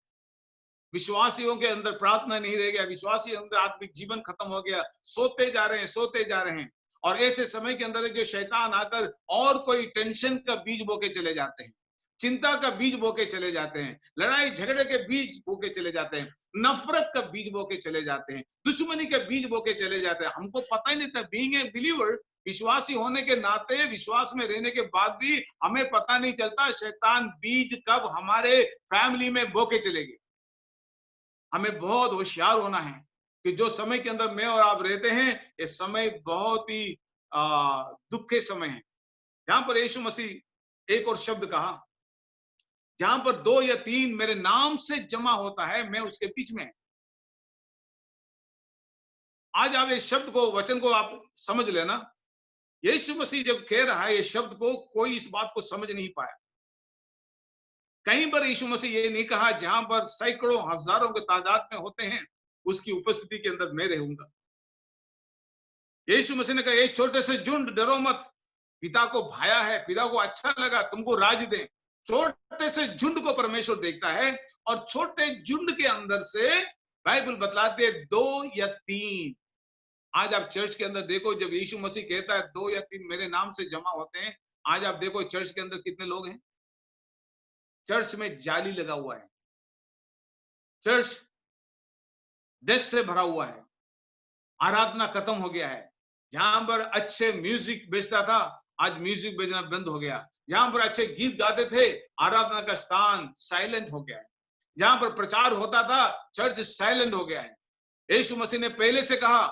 S8: विश्वासियों के अंदर प्रार्थना नहीं रह गया, विश्वासियों के अंदर आत्मिक जीवन खत्म हो गया, सोते जा रहे हैं, सोते जा रहे हैं। और ऐसे समय के अंदर जो शैतान आकर और कोई टेंशन का बीज बो के चले जाते हैं, चिंता का बीज बो के चले जाते हैं, लड़ाई झगड़े के बीज बो के चले जाते हैं, नफरत का बीज बो के चले जाते हैं, दुश्मनी के बीज बो के चले जाते हैं। हमको पता ही नहीं था, बीइंग ए बिलीवर, विश्वासी होने के नाते, विश्वास में रहने के बाद भी हमें पता नहीं चलता शैतान बीज कब हमारे फैमिली में बो के चले गए। हमें बहुत होशियार होना है कि जो समय के अंदर मैं और आप रहते हैं ये समय बहुत ही दुख के समय है। यहाँ पर यीशु मसीह एक और शब्द कहा, जहां पर 2 या 3 मेरे नाम से जमा होता है मैं उसके बीच में। आज आप इस शब्द को, वचन को आप समझ लेना। यीशु मसीह जब कह रहा है ये शब्द को, कोई इस बात को समझ नहीं पाया। कहीं पर यीशु मसीह ये नहीं कहा जहां पर सैकड़ों हजारों के तादाद में होते हैं उसकी उपस्थिति के अंदर मैं रहूंगा। यीशु मसीह ने कहा एक छोटे से झुंड, डरो मत, पिता को भाया है, पिता को अच्छा लगा तुमको राज दे। छोटे से झुंड को परमेश्वर देखता है और छोटे झुंड के अंदर से बाइबल बतलाते 2 या 3। आज आप चर्च के अंदर देखो, जब यीशु मसीह कहता है 2 या 3 मेरे नाम से जमा होते हैं, आज आप देखो चर्च के अंदर कितने लोग हैं। चर्च में जाली लगा हुआ है, चर्च डस्ट से भरा हुआ है, आराधना खत्म हो गया है। जहां पर अच्छे म्यूजिक बेचता था आज म्यूजिक बेचना बंद हो गया। जहां पर अच्छे गीत गाते थे आराधना का स्थान साइलेंट हो गया है। जहां पर प्रचार होता था चर्च साइलेंट हो गया है। यीशु मसीह ने पहले से कहा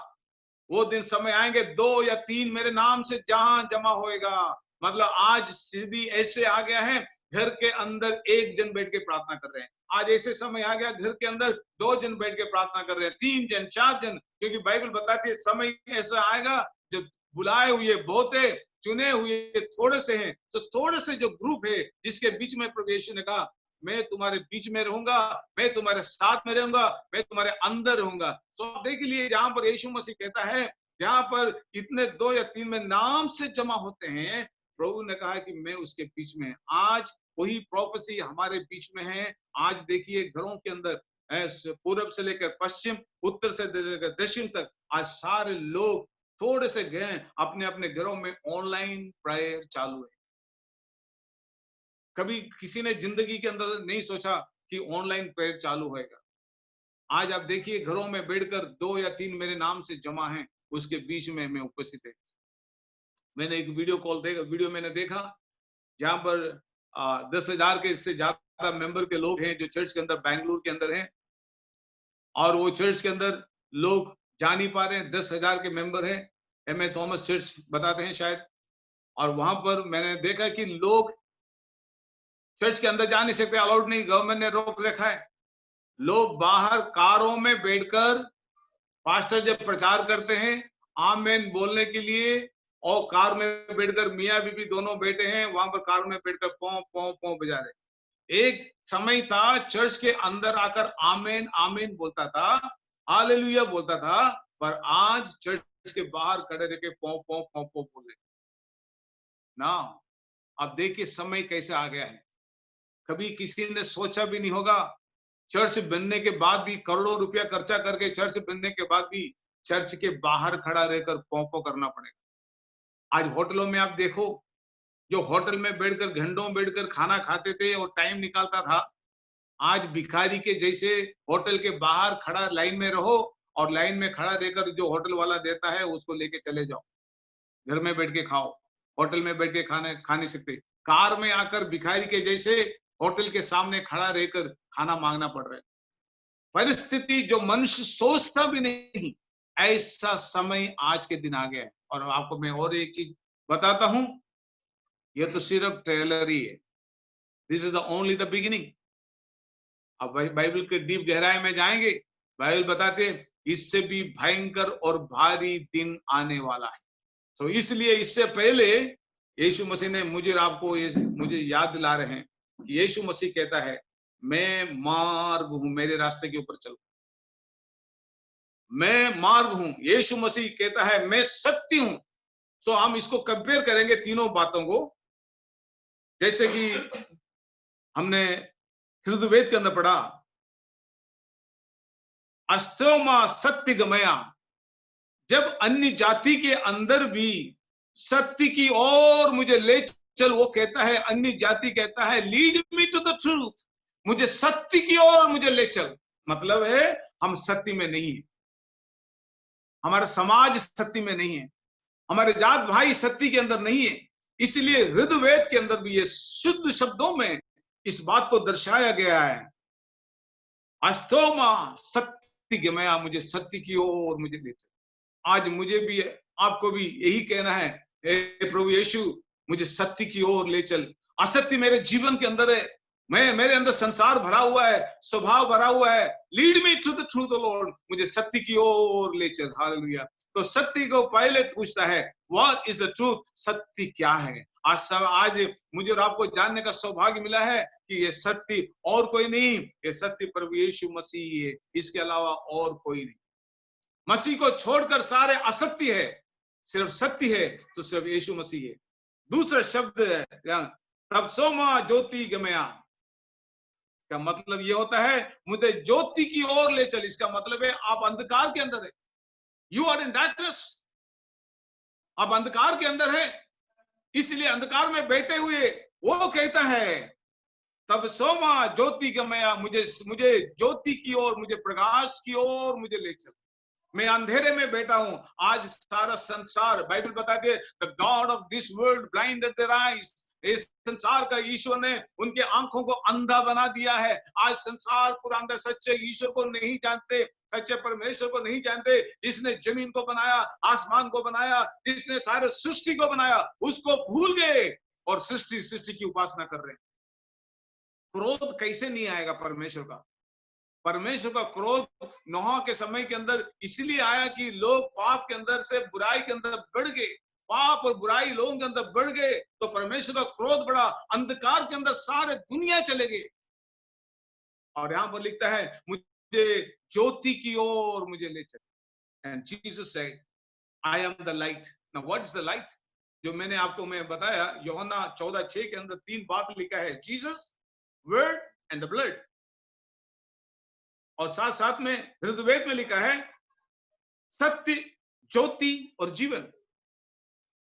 S8: वो दिन समय आएंगे 2 या 3 मेरे नाम से जहां जमा होएगा। मतलब आज सीधी ऐसे आ गया है, घर के अंदर 1 जन बैठ के प्रार्थना कर रहे हैं। आज ऐसे समय आ गया घर के अंदर 2 जन बैठ के प्रार्थना कर रहे हैं, 3 जन, 4 जन, क्योंकि बाइबल बताती है समय ऐसा आएगा जब बुलाए हुए बहुत है, चुने हुए थोड़े से हैं। तो थोड़े से जो ग्रुप है जिसके बीच में प्रभु यीशु ने कहा मैं तुम्हारे बीच में रहूंगा, मैं तुम्हारे साथ में रहूंगा, मैं तुम्हारे अंदर रहूंगा। सो आप देख लिए जहां पर यीशु मसीह कहता है जहां पर इतने 2 या 3 में नाम से जमा होते हैं, प्रभु ने कहा कि मैं उसके बीच में। आज वही प्रोफेसी हमारे बीच में है। आज देखिए घरों के अंदर पूर्व से लेकर पश्चिम, उत्तर से लेकर दक्षिण तक, आज सारे लोग थोड़े से गए अपने अपने घरों में ऑनलाइन प्रेयर चालू है। कभी किसी ने जिंदगी के अंदर नहीं सोचा कि ऑनलाइन प्रेयर चालू होएगा। आज आप देखिए घरों में बैठकर 2 या 3 मेरे नाम से जमा हैं, उसके बीच में मैं उपस्थित है। मैंने एक वीडियो मैंने देखा जहां पर 10,000 के इससे ज्यादा मेंबर के लोग हैं जो चर्च के अंदर बेंगलुरु के अंदर हैं, और वो चर्च के अंदर लोग जा नहीं पा रहे हैं। 10,000 के मेंबर हैं, एम ए थॉमस चर्च बताते हैं शायद। और वहां पर मैंने देखा कि लोग चर्च के अंदर जा नहीं सकते, अलाउड नहीं, गवर्नमेंट ने रोक रखा है। लोग बाहर कारों में बैठकर पास्टर जब प्रचार करते हैं आमीन बोलने के लिए, और कार में बैठकर मियां बीबी दोनों बैठे हैं वहां पर, कार में बैठकर पौ पौ पौ बजा रहे। एक समय था चर्च के अंदर आकर आमीन आमीन बोलता था, हालेलुया बोलता था, पर आज चर्च के बाहर खड़े रह के पौ पौ पौ पौ बोल रहे ना। अब देखिए समय कैसे आ गया है। कभी किसी ने सोचा भी नहीं होगा, चर्च बनने के बाद भी करोड़ों रुपया खर्चा करके चर्च बनने के बाद भी चर्च के बाहर खड़ा रहकर पौ करना पड़ेगा। आज होटलों में आप देखो, जो होटल में बैठकर घंटों बैठकर खाना खाते थे और टाइम निकालता था, आज भिखारी के जैसे होटल के बाहर खड़ा लाइन में रहो, और लाइन में खड़ा रहकर जो होटल वाला देता है उसको लेके चले जाओ, घर में बैठ के खाओ। होटल में बैठ के खा नहीं सकते। कार में आकर भिखारी के जैसे होटल के सामने खड़ा रहकर खाना मांगना पड़ रहा है। परिस्थिति जो मनुष्य सोचता भी नहीं, ऐसा समय आज के दिन आ गया है। और आपको मैं और एक चीज बताता हूं, यह तो सिर्फ ट्रेलर ही है। This is the only the beginning. अब बाइबल के डीप गहराई में जाएंगे, बाइबल बताते हैं इससे भी भयंकर और भारी दिन आने वाला है। तो इसलिए इससे पहले यीशु मसीह ने मुझे और आपको मुझे याद दिला रहे हैं कि यीशु मसीह कहता है मैं मार्ग हूं, मेरे रास्ते के ऊपर चलो। मैं मार्ग हूं। यीशु मसीह कहता है मैं सत्य हूं। सो हम इसको कंपेयर करेंगे तीनों बातों को, जैसे कि हमने हृदयवेद के अंदर पढ़ा, अस्तोमा सत्य गमया। जब अन्य जाति के अंदर भी सत्य की ओर मुझे ले चल, वो कहता है, अन्य जाति कहता है lead me to the truth, मुझे सत्य की ओर मुझे ले चल। मतलब है हम सत्य में नहीं है, हमारा समाज सत्य में नहीं है, हमारे जात भाई सत्य के अंदर नहीं है। इसलिए हृदयवेद के अंदर भी ये शुद्ध शब्दों में इस बात को दर्शाया गया है, अस्तोमा सत्य गमया, मुझे सत्य की ओर मुझे ले चल। आज मुझे भी आपको भी यही कहना है, प्रभु यीशु मुझे सत्य की ओर ले चल। असत्य मेरे जीवन के अंदर है, मेरे अंदर संसार भरा हुआ है, स्वभाव भरा हुआ है। Lead me to the truth Lord, मुझे सत्य की ओर ले चल। हालेलुया। तो सत्य को पायलट पूछता है व्हाट इज द ट्रूथ, सत्य क्या है। आज मुझे और आपको जानने का सौभाग्य मिला है कि ये सत्य और कोई नहीं, ये सत्य प्रभु यीशु मसीह है, इसके अलावा और कोई नहीं। मसीह को छोड़कर सारे असत्य है, सिर्फ सत्य है तो सिर्फ यीशु मसीह है। दूसरा शब्द है तपसोमा ज्योति गमया, का मतलब ये होता है मुझे ज्योति की ओर ले चल। इसका मतलब है आप अंधकार के अंदर है, यू आर इन डार्कनेस, आप अंधकार के अंदर है, इसलिए अंधकार में बैठे हुए वो कहता है तब सोमा ज्योति गमया, मुझे ज्योति की ओर, मुझे प्रकाश की ओर मुझे ले चल। मैं अंधेरे में बैठा हूं। आज सारा संसार, बाइबल बताती है the God of this world blinded their eyes, इस संसार का ईश्वर ने उनके आंखों को अंधा बना दिया है। आज संसार पूरा अंधा, सच्चे ईश्वर को नहीं जानते, सच्चे परमेश्वर को नहीं जानते। इसने जमीन को बनाया, आसमान को बनाया, जिसने सारे सृष्टि को बनाया, उसको भूल गए और सृष्टि की उपासना कर रहे हैं। क्रोध कैसे नहीं आएगा परमेश्वर का? परमेश्वर का क्रोध नोहा के समय के अंदर इसलिए आया कि लोग पाप के अंदर से बुराई के अंदर बढ़ गए, पाप और बुराई लोगों के अंदर बढ़ गए तो परमेश्वर का क्रोध बढ़ा, अंधकार के अंदर सारे दुनिया चले गए। और यहाँ पर लिखता है मुझे ज्योति की ओर मुझे ले चले। And Jesus said I am the light. Now what is the light? जो मैंने आपको मैं बताया यूहन्ना 14:6 के अंदर 3 बात लिखा है, Jesus, word and the blood. और साथ साथ में ऋग्वेद में लिखा है सत्य, ज्योति और जीवन।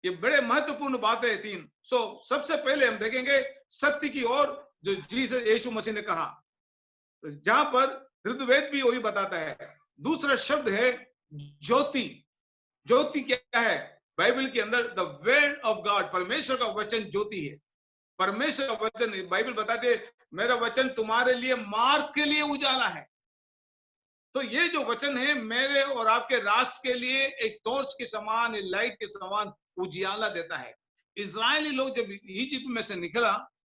S8: ये बड़े महत्वपूर्ण बातें हैं 3। सबसे पहले हम देखेंगे सत्य की ओर, जो जीसस यीशु मसीह ने कहा, जहां पर ऋग्वेद भी वही बताता है। दूसरा शब्द है ज्योति। ज्योति क्या है? बाइबल के अंदर द वर्ड ऑफ गॉड, परमेश्वर का वचन ज्योति है। परमेश्वर का वचन, बाइबल बताते है मेरा वचन तुम्हारे लिए मार्ग के लिए उजाला है। तो ये जो वचन है मेरे और आपके राष्ट्र के लिए एक टॉर्च के समान, एक लाइट के समान उजियाला देता है। इजरायली लोग जब इजिप्ट में से निकला,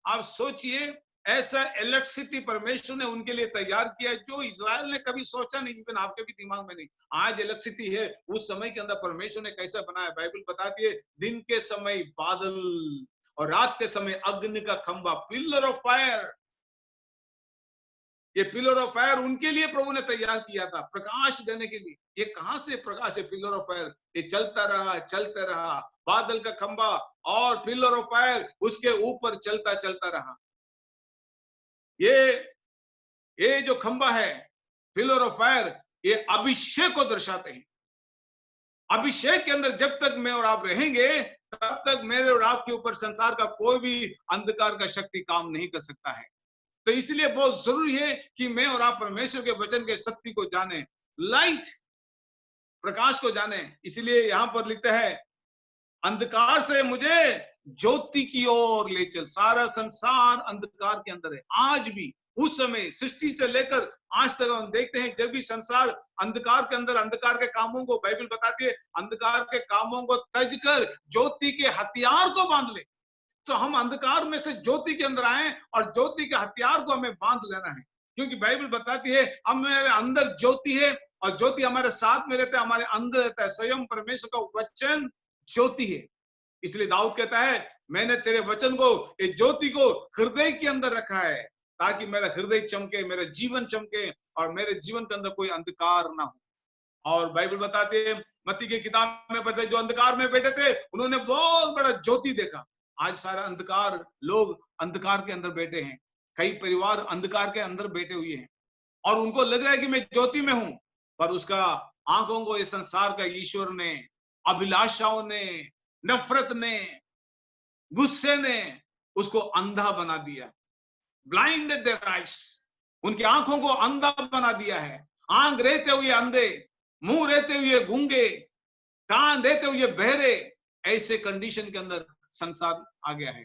S8: आप सोचिए ऐसा इलेक्ट्रिसिटी परमेश्वर ने उनके लिए तैयार किया जो इजराइल ने कभी सोचा नहीं, इवन आपके भी दिमाग में नहीं। आज इलेक्ट्रिसिटी है, उस समय के अंदर परमेश्वर ने कैसा बनाया। बाइबल बताती है दिन के समय बादल और रात के समय अग्नि का खंभा, पिलर ऑफ फायर। ये पिलर ऑफ फायर उनके लिए प्रभु ने तैयार किया था, प्रकाश देने के लिए। ये कहां से प्रकाश है? Pillar of fire. ये चलता रहा, बादल का खंभा और पिलर ऑफ फायर उसके ऊपर चलता चलता रहा। ये जो खंभा है, पिलर ऑफ फायर, ये अभिषेक को दर्शाते हैं। अभिषेक के अंदर जब तक मैं और आप रहेंगे तब तक मेरे और आपके ऊपर संसार का कोई भी अंधकार का शक्ति काम नहीं कर सकता है। तो इसलिए बहुत जरूरी है कि मैं और आप परमेश्वर के वचन के सत्य को जाने, लाइट, प्रकाश को जाने। इसलिए यहां पर लिखता है अंधकार से मुझे ज्योति की ओर ले चल। सारा संसार अंधकार के अंदर है आज भी। उस समय सृष्टि से लेकर आज तक हम देखते हैं जब भी संसार अंधकार के अंदर, अंधकार के कामों को, बाइबल बताती है अंधकार के कामों को तज कर ज्योति के हथियार को बांध ले। तो हम अंधकार में से ज्योति के अंदर आए और ज्योति के हथियार को हमें बांध लेना है, क्योंकि बाइबल बताती है हमारे अंदर ज्योति है और ज्योति हमारे साथ में रहता है, हमारे अंदर रहता है। स्वयं परमेश्वर का वचन ज्योति है। इसलिए दाऊद कहता है मैंने तेरे वचन को, इस ज्योति को हृदय के अंदर रखा है ताकि मेरा हृदय चमके, मेरा जीवन चमके और मेरे जीवन के अंदर कोई अंधकार ना हो। और बाइबल बताती है मत्ती की किताब में पढ़ते जो अंधकार में बैठे थे उन्होंने बहुत बड़ा ज्योति देखा। आज सारा अंधकार, लोग अंधकार के अंदर बैठे हैं, कई परिवार अंधकार के अंदर बैठे हुए हैं और उनको लग रहा है कि मैं ज्योति में हूं, पर उसका आंखों को इस संसार का ईश्वर ने, अभिलाषाओं ने, नफरत ने, गुस्से ने उसको अंधा बना दिया। ब्लाइंडेड देयर आइज, उनकी आंखों को अंधा बना दिया है। आंख रहते हुए अंधे, मुंह रहते हुए गूंगे, कान रहते हुए बहरे, ऐसे कंडीशन के अंदर संसार आ गया है।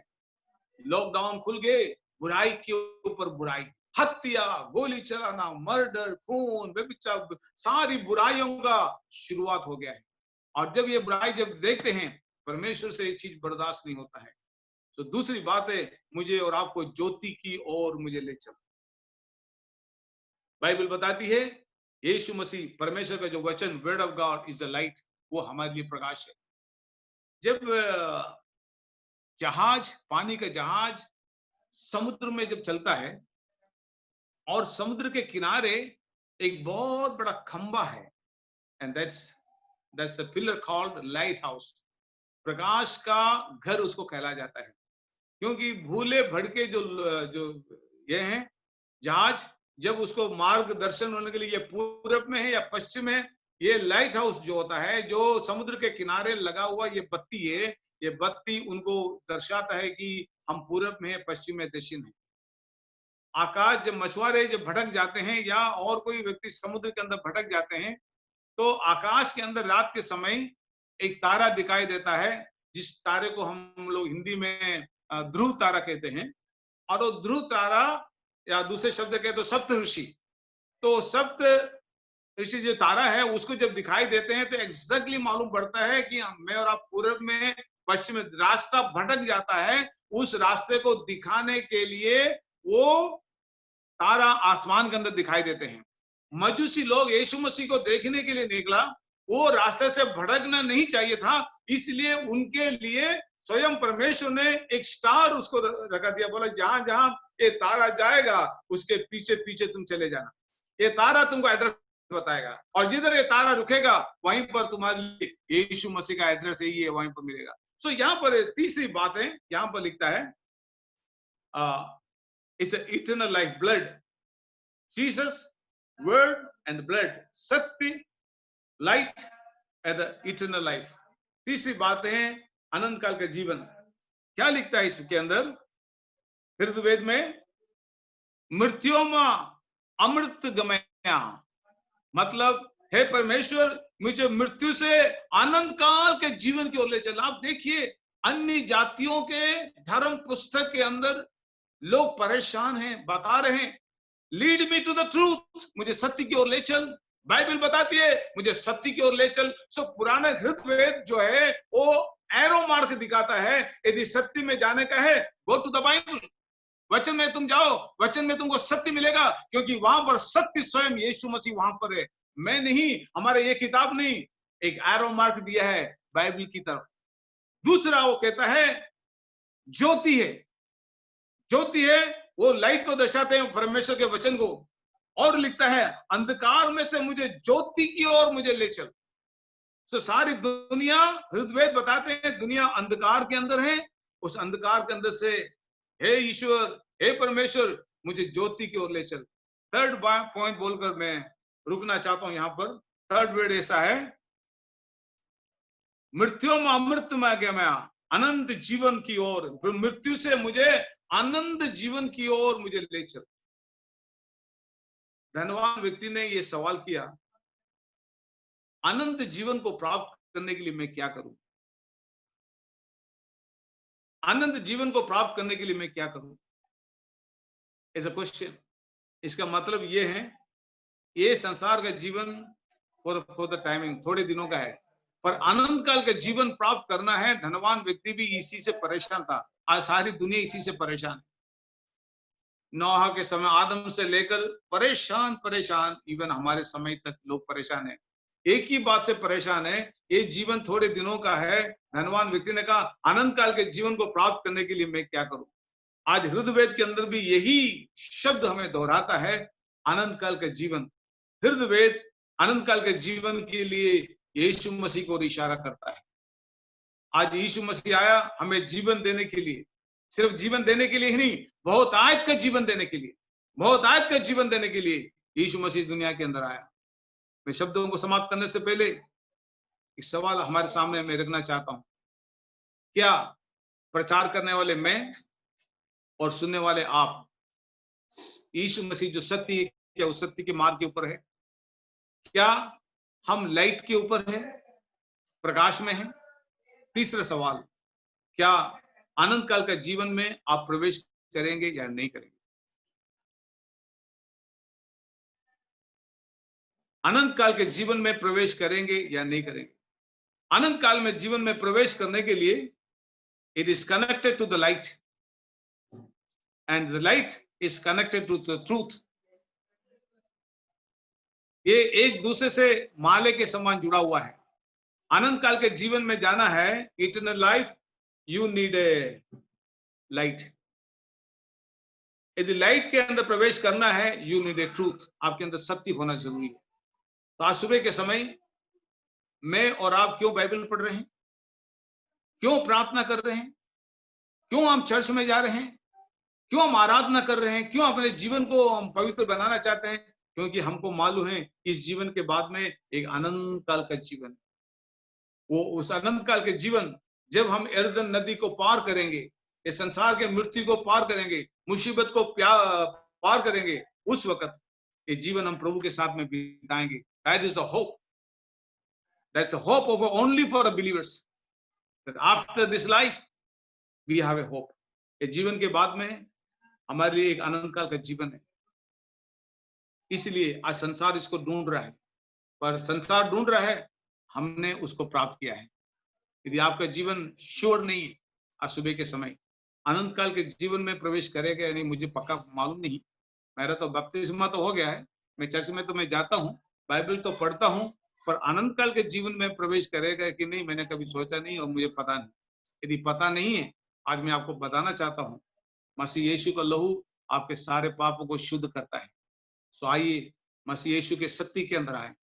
S8: लॉकडाउन खुल गए, बुराई के ऊपर बुराई, हत्या, गोली चलाना, मर्डर, खून, व्यभिचार, सारी बुराइयों का शुरुआत हो गया है। और जब ये बुराई जब देखते हैं परमेश्वर से ये चीज बर्दाश्त नहीं होता है। तो दूसरी बात है मुझे और आपको ज्योति की ओर मुझे ले चलो। बाइबल बताती है यीशु मसीह, परमेश्वर का जो वचन, word of God is the light, वो हमारे लिए प्रकाश है। जब जहाज, पानी का जहाज समुद्र में जब चलता है और समुद्र के किनारे एक बहुत बड़ा खंबा है, and that's a pillar called lighthouse. प्रकाश का घर उसको कहला जाता है, क्योंकि भूले भड़के जो ये हैं जहाज, जब उसको मार्गदर्शन होने के लिए ये पूरब में है या पश्चिम है, ये लाइट हाउस जो होता है, जो समुद्र के किनारे लगा हुआ ये बत्ती है, ये बत्ती उनको दर्शाता है कि हम पूरब में है, पश्चिम में, दक्षिण है। आकाश जब मछुआरे जब भटक जाते हैं या और कोई व्यक्ति समुद्र के अंदर भटक जाते हैं तो आकाश के अंदर रात के समय एक तारा दिखाई देता है, जिस तारे को हम लोग हिंदी में ध्रुव तारा कहते हैं। और वो ध्रुव तारा या दूसरे शब्द कहे तो सप्त ऋषि, तो सप्त ऋषि जो तारा है उसको जब दिखाई देते हैं तो एग्जैक्टली मालूम पड़ता है कि मैं और आप पूरब में, पश्चिम में, रास्ता भटक जाता है, उस रास्ते को दिखाने के लिए वो तारा आसमान के अंदर दिखाई देते हैं। मजूसी लोग यीशु मसीह को देखने के लिए निकला वो रास्ते से भटकना नहीं चाहिए था, इसलिए उनके लिए स्वयं परमेश्वर ने एक स्टार उसको रखा दिया, बोला जहां जहां ये तारा जाएगा उसके पीछे पीछे तुम चले जाना, ये तारा तुमको एड्रेस बताएगा, और जिधर ये तारा रुकेगा वहीं पर तुम्हारे लिए यीशु मसीह का एड्रेस यही है, वहीं पर मिलेगा। सो यहाँ पर तीसरी बात है, यहाँ पर लिखता है it's eternal life, blood, Jesus, word and blood, सत्य, light and the eternal life. तीसरी बात है अनंत काल का जीवन। क्या लिखता है इसके अंदर हृदयवेद में? मृत्युमा अमृत गमया, मतलब हे परमेश्वर मुझे मृत्यु से आनंद काल के जीवन की ओर ले चल। आप देखिए अन्य जातियों के धर्म पुस्तक के अंदर लोग परेशान हैं, बता रहे हैं lead me to the truth, मुझे सत्य की ओर ले चल। बाइबल बताती है मुझे सत्य की ओर ले चल। सो पुराना हृदयवेद जो है वो एरो मार्क दिखाता है, यदि सत्य में जाने का है गो टू द बाइबल, वचन में तुम जाओ, वचन में तुमको सत्य मिलेगा, क्योंकि वहां पर सत्य स्वयं यीशु मसीह वहां पर है। मैं नहीं, हमारे ये किताब नहीं, एक एरो मार्क दिया है बाइबल की तरफ। दूसरा वो कहता है ज्योति है, ज्योति है वो लाइट को दर्शाते हैं परमेश्वर के वचन को, और लिखता है अंधकार में से मुझे ज्योति की ओर मुझे ले चल। तो सारी दुनिया, हृदयवेद बताते हैं दुनिया अंधकार के अंदर है, उस अंधकार के अंदर से हे ईश्वर, हे परमेश्वर मुझे ज्योति की ओर ले चल। थर्ड पॉइंट बोलकर मैं रुकना चाहता हूं। यहाँ पर थर्ड वर्ड ऐसा है मृत्यु में अमृत में गया, अनंत जीवन की ओर, मृत्यु से मुझे आनंद जीवन की ओर मुझे ले चल। धनवान व्यक्ति ने यह सवाल किया अनंत जीवन को प्राप्त करने के लिए मैं क्या करूं? अनंत जीवन को प्राप्त करने के लिए मैं क्या करूं? Is a question. इसका मतलब ये है ये संसार का जीवन फॉर द टाइमिंग थोड़े दिनों का है, पर अनंत काल का जीवन प्राप्त करना है। धनवान व्यक्ति भी इसी से परेशान था, आज सारी दुनिया इसी से परेशान है। नोहा के समय आदम से लेकर परेशान इवन हमारे समय तक लोग परेशान है। एक ही बात से परेशान है, ये जीवन थोड़े दिनों का है। धनवान व्यक्ति ने कहा अनंत काल के जीवन को प्राप्त करने के लिए मैं क्या करूं? आज हृदयवेद के अंदर भी यही शब्द हमें दोहराता है, अनंत काल का जीवन। हृदयवेद अनंत काल के जीवन के लिए यीशु मसीह को इशारा करता है। आज यीशु मसीह आया हमें जीवन देने के लिए, सिर्फ जीवन देने के लिए ही नहीं, बहुत आयत का जीवन देने के लिए, बहुत आयत का जीवन देने के लिए यीशु मसीह दुनिया के अंदर आया। मैं शब्दों को समाप्त करने से पहले एक सवाल हमारे सामने मैं रखना चाहता हूं। क्या प्रचार करने वाले मैं और सुनने वाले आप, यीशु मसीह जो सत्य है, क्या उस सत्य के मार्ग के ऊपर है? क्या हम लाइट के ऊपर है, प्रकाश में है? तीसरा सवाल, क्या अनंत काल का जीवन में आप प्रवेश करेंगे या नहीं करेंगे? अनंत काल के जीवन में प्रवेश करेंगे या नहीं करेंगे? अनंत काल में जीवन में प्रवेश करने के लिए it is connected to the light and the light is connected to the truth. ये एक दूसरे से माले के समान जुड़ा हुआ है। अनंत काल के जीवन में जाना है, eternal life, you need a light. यदि लाइट के अंदर प्रवेश करना है, यू नीड ए ट्रूथ, आपके अंदर सत्य होना जरूरी है। तो आज सुबह के समय मैं और आप क्यों बाइबल पढ़ रहे हैं? क्यों प्रार्थना कर रहे हैं? क्यों हम चर्च में जा रहे हैं? क्यों हम आराधना कर रहे हैं? क्यों अपने जीवन को हम पवित्र बनाना चाहते हैं? क्योंकि हमको मालूम है इस जीवन के बाद में एक अनंत काल का जीवन है। वो उस अनंत काल के जीवन जब हम यरदन नदी को पार करेंगे, इस संसार के मृत्यु को पार करेंगे, मुसीबत को पार करेंगे, उस वक्त ये जीवन हम प्रभु के साथ में बिताएंगे। That is the hope. That's a hope of only for the believers. That after this life we have a hope. ये जीवन के बाद में हमारे लिए एक अनंत काल का जीवन है। इसलिए आज संसार इसको ढूंढ रहा है, पर संसार ढूंढ रहा है, हमने उसको प्राप्त किया है। यदि आपका जीवन श्योर नहीं है, आज सुबह के समय अनंत काल के जीवन में प्रवेश करेगा या नहीं मुझे पक्का मालूम नहीं। मेरा तो बपतिस्मा तो हो गया है, मैं चर्च में तो मैं जाता हूँ, बाइबल तो पढ़ता हूँ, पर अनंत काल के जीवन में प्रवेश करेगा कि नहीं, मैंने कभी सोचा नहीं और मुझे पता नहीं। यदि पता नहीं है, आज मैं आपको बताना चाहता हूँ, मसीह यीशु का लहू आपके सारे पापों को शुद्ध करता है। सो आइए मसीह यीशु के शक्ति के अंदर आए,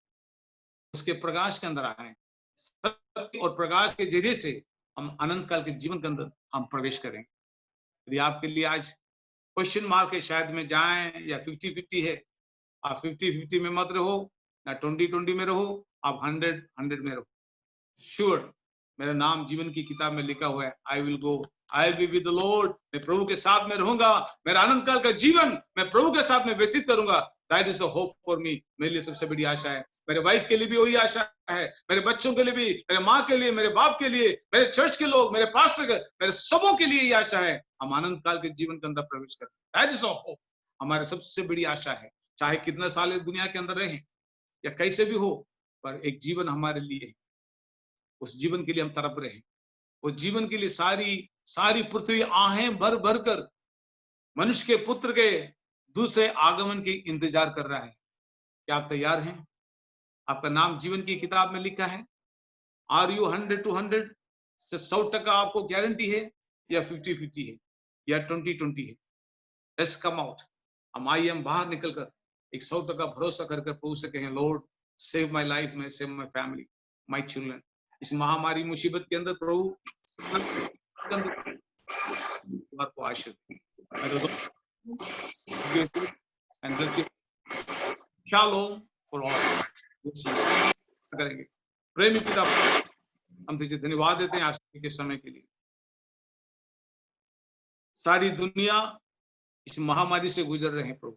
S8: उसके प्रकाश के अंदर आए। सत्य और प्रकाश के जरिए से हम अनंत काल के जीवन के अंदर हम प्रवेश करेंगे। यदि आपके लिए आज क्वेश्चन मार्क है, शायद में जाएं या 50-50 है, आप 50-50 में मत रहो, ना 20-20 में रहो, आप 100-100 में रहो। श्योर मेरा नाम जीवन की किताब में लिखा हुआ है, I will go, I will be with the Lord, मैं प्रभु के साथ में रहूंगा, मेरा अनंत काल का जीवन मैं प्रभु के साथ में व्यतीत करूंगा। That is a hope for me. मेरे लिए सबसे बड़ी आशा है, मेरे वाइफ के लिए भी वही आशा है, मेरे बच्चों के लिए भी, मेरे माँ के लिए, मेरे बाप के लिए, मेरे चर्च के लोग, मेरे पास्टर के, मेरे सबों के लिए ये आशा है, हम अनंत काल के जीवन के अंदर प्रवेश करें। दैट इज अ होप, हमारी सबसे बड़ी आशा है। चाहे कितना साल दुनिया के अंदर रहें या कैसे भी हो, पर एक जीवन हमारे लिए है, उस जीवन के लिए हम तड़प रहे हैं। उस जीवन के लिए सारी पृथ्वी आहें भर भर कर मनुष्य के पुत्र के दूसरे आगमन की इंतजार कर रहा है। क्या आप तैयार हैं? आपका नाम जीवन की किताब में लिखा है। आर यू 100-100 से 100% आपको गारंटी है, या 50-50 है, या 20-20 है? Let's come out. हम आइए, हम बाहर निकलकर एक 100% भरोसा करके प्रभु से कहें, लॉर्ड सेव माय लाइफ, में save my family, my children. इस महामारी मुसीबत के अंदर प्रभु आपको आशीर्वाद फॉर ऑल करेंगे। प्रेमी पिता, हम तुझे धन्यवाद देते हैं आज के समय के लिए। सारी दुनिया इस महामारी से गुजर रहे हैं प्रभु,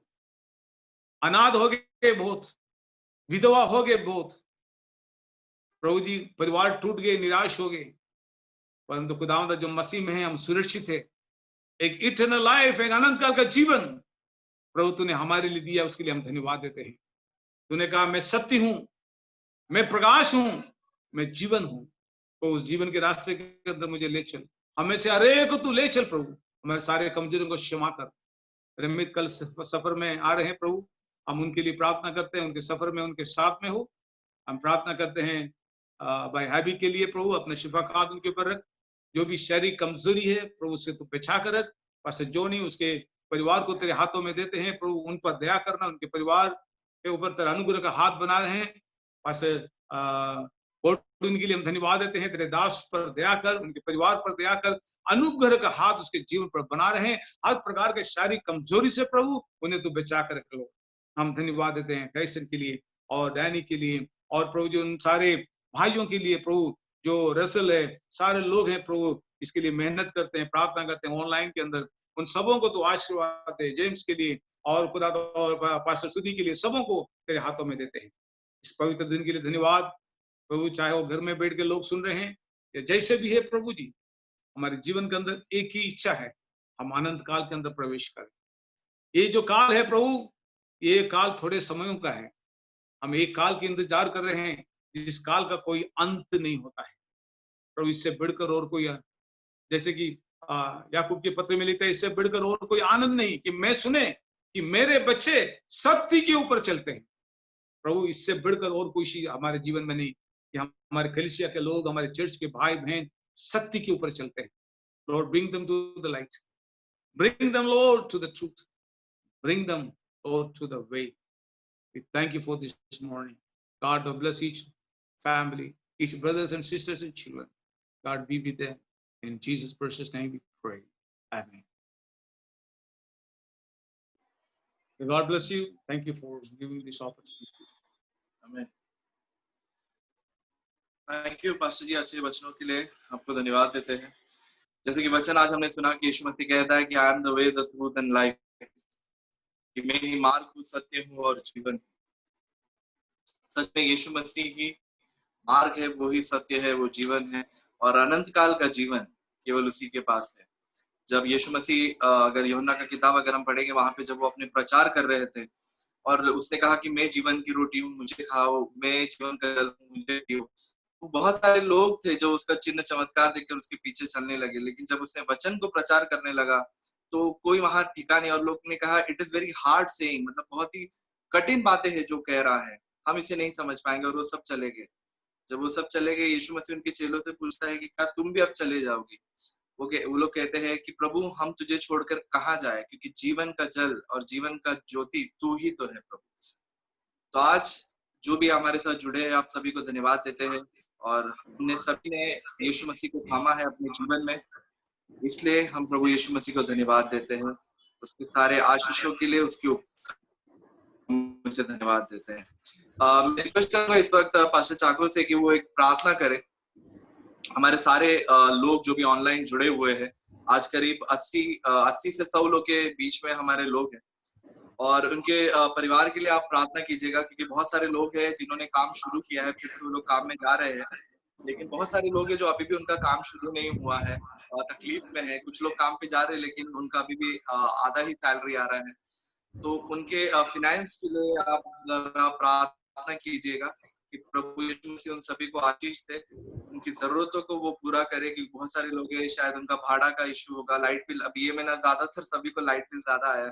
S8: अनाथ हो गए बहुत, विधवा हो गए बहुत प्रभु जी, परिवार टूट गए, निराश हो गए, परंतु खुदावंद जो मसीह में है हम सुरक्षित है। एक इटर्नल लाइफ, एक अनंत काल का जीवन प्रभु तूने हमारे लिए दिया, उसके लिए हम धन्यवाद देते हैं। तूने कहा मैं सत्य हूं, मैं प्रकाश हूं, मैं जीवन हूं, तो उस जीवन के रास्ते के अंदर मुझे ले चल, हमें से हरेक को तू ले चल प्रभु, हमारे सारे कमजोरियों को क्षमा कर। रमित कल सफर में आ रहे हैं प्रभु, हम उनके लिए प्रार्थना करते हैं, उनके सफर में उनके साथ में हो। हम प्रार्थना करते हैं भाई हैबी के लिए प्रभु, अपने शिफा खाद उनके ऊपर रख, जो भी शारीरिक कमजोरी है प्रभु से तू बचा कर रख। पास्टर जोनी उसके परिवार को तेरे हाथों में देते हैं प्रभु, उन पर दया करना, उनके परिवार के ऊपर तेरा अनुग्रह का हाथ बना रहे हैं। पास्टर उनके लिए हम धन्यवाद देते हैं, तेरे दास पर दया कर, उनके परिवार पर दया कर, अनुग्रह का हाथ उसके जीवन पर बना रहे हैं। हर प्रकार के शारीरिक कमजोरी से प्रभु उन्हें तू बचा कर रख लो। हम धन्यवाद देते हैं कैसन के लिए और डैनी के लिए, और प्रभु जो उन सारे भाइयों के लिए प्रभु, जो रसल है, सारे लोग हैं प्रभु इसके लिए मेहनत करते हैं, प्रार्थना करते हैं ऑनलाइन के अंदर, उन सबों को तो आशीर्वाद दे। जेम्स के लिए और खुदा और पास्टर सुधी के लिए, सबों को तेरे हाथों में देते हैं। इस पवित्र दिन के लिए धन्यवाद प्रभु, चाहे वो घर में बैठ के लोग सुन रहे हैं या जैसे भी है प्रभु जी, हमारे जीवन के अंदर एक ही इच्छा है, हम अनंत काल के अंदर प्रवेश करें। ये जो काल है प्रभु, ये काल थोड़े समयों का है, हम एक काल के इंतजार कर रहे हैं जिस काल का कोई अंत नहीं होता है प्रभु। इससे बढ़कर और कोई, जैसे कि याकूब के पत्र में लिखता है, इससे बढ़कर और कोई आनंद नहीं कि मैं सुने कि मेरे बच्चे सत्य के ऊपर चलते हैं प्रभु। इससे बढ़कर और कोई चीज हमारे जीवन में नहीं कि हम, हमारे कलीसिया के लोग, हमारे चर्च के भाई बहन सत्य के ऊपर चलते हैं। Lord bring them to the light, bring them Lord to the truth, bring them Lord to the way. We thank you for this morning. God bless each family, each brothers and sisters and children. God be with them. In Jesus' precious name we pray. Amen. God bless you. Thank you for giving this opportunity.
S1: Amen. Thank you pastor ji, अच्छे वचनों के लिए आपको धन्यवाद देते हैं। जैसे कि वचन आज हमने सुना कि यीशु मसीह कहता है कि I am the way, the truth and life, कि मैं ही मार्ग हूँ, सत्य हूँ और जीवन। सच में यीशु मसीह ही मार्ग है, वो ही सत्य है, वो जीवन है, और अनंत काल का जीवन केवल उसी के पास है। जब यीशु मसीह, अगर यूहन्ना का किताब अगर हम पढ़ेंगे, वहां पे जब वो अपने प्रचार कर रहे थे और उसने कहा कि मैं जीवन की रोटी हूँ, मुझे खाओ, मैं जीवन का जल हूँ, मुझे पियो, तो बहुत सारे लोग थे जो उसका चिन्ह चमत्कार देखकर उसके पीछे चलने लगे। लेकिन जब उसने वचन को प्रचार करने लगा तो कोई वहां टिका नहीं, और लोग ने कहा it is very hard saying, मतलब बहुत ही कठिन बातें हैं जो कह रहा है। हम इसे नहीं समझ पाएंगे और वो सब चले गए। जब वो सब चले गए, यीशु मसीह उनके चेलों से पूछता है कि क्या तुम भी अब चले जाओगे? वो लोग कहते हैं कि प्रभु हम तुझे छोड़कर कहाँ जाए, क्योंकि जीवन का जल और जीवन का ज्योति तू ही तो है प्रभु। तो आज जो भी हमारे साथ जुड़े हैं, आप सभी को धन्यवाद देते हैं, और हमने सभी ने यीशु मसीह को थामा है अपने जीवन में, इसलिए हम प्रभु यीशु मसीह को धन्यवाद देते हैं, उसके सारे आशीषों के लिए, उसके उनसे धन्यवाद देते हैं। मैं रिक्वेस्ट करूंगा इस वक्त पास्टर चाको थे कि वो एक प्रार्थना करें। हमारे सारे लोग जो भी ऑनलाइन जुड़े हुए हैं, आज करीब 80 से 100 लोग के बीच में हमारे लोग हैं, और उनके परिवार के लिए आप प्रार्थना कीजिएगा, क्योंकि बहुत सारे लोग हैं जिन्होंने काम शुरू किया है, फिर से वो लोग काम में जा रहे हैं, लेकिन बहुत सारे लोग हैं जो अभी भी उनका काम शुरू नहीं हुआ है और तकलीफ में है। कुछ लोग काम पे जा रहे हैं लेकिन उनका अभी भी आधा ही सैलरी आ रहा है। तो उनके फाइनेंस के लिए आप प्रार्थना कीजिएगा कि प्रभु यीशु मसीह उन सभी को आशीष दे, उनकी जरूरतों को वो पूरा करे, क्योंकि बहुत सारे लोग हैं शायद उनका भाड़ा का इशू होगा, लाइट बिल, अभी ये महीना ज्यादातर सभी को लाइट बिल ज्यादा आया है।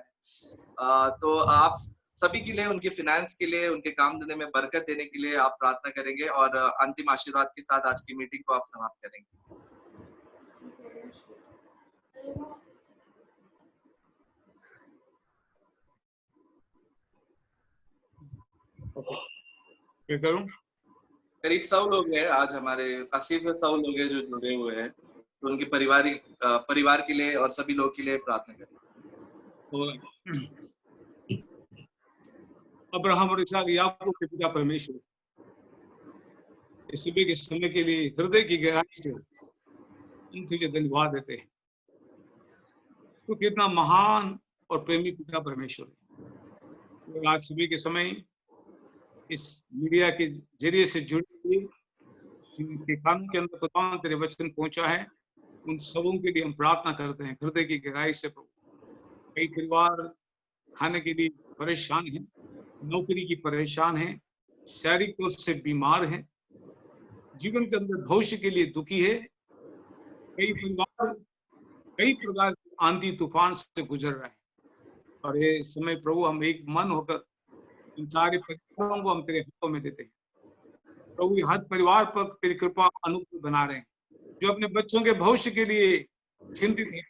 S1: तो आप सभी के लिए, उनके फाइनेंस के लिए, उनके काम धंधे में बरकत देने के लिए आप प्रार्थना करेंगे, और अंतिम आशीर्वाद के साथ आज की मीटिंग को आप समाप्त करेंगे।
S8: क्या करूं?
S1: करीब 100 लोग हैं आज हमारे, 80 से 100 लोग हैं जो जुड़े हुए हैं, तो उनके परिवार के लिए और सभी लोग के लिए प्रार्थना करें।
S8: अब्राहम और इसहाक याकूब के पिता परमेश्वर, इस सुबह के समय के लिए हृदय की गहराई से हम तुझे धन्यवाद देते हैं। तू कितना महान और प्रेमी पिता परमेश्वर है। आज सुबह के समय इस मीडिया के जरिए से जुड़े हुए जिनके कान के अंदर खुदा तेरे वचन पहुंचा है, उन सबों के लिए हम प्रार्थना करते हैं हृदय की गहराई से। कई परिवार खाने के लिए परेशान हैं, नौकरी की परेशान है, शारीरिक तौर से बीमार है, जीवन के अंदर भविष्य के लिए दुखी है। कई परिवार कई प्रकार के आंधी तूफान से गुजर रहे हैं, और ये समय प्रभु हम एक मन होकर इन सारे परिवारों को हम तेरे हाथों में देते हैं। प्रभु हर परिवार पर तेरी कृपा अनुकूल बना रहे हैं। जो अपने बच्चों के भविष्य के लिए चिंतित है,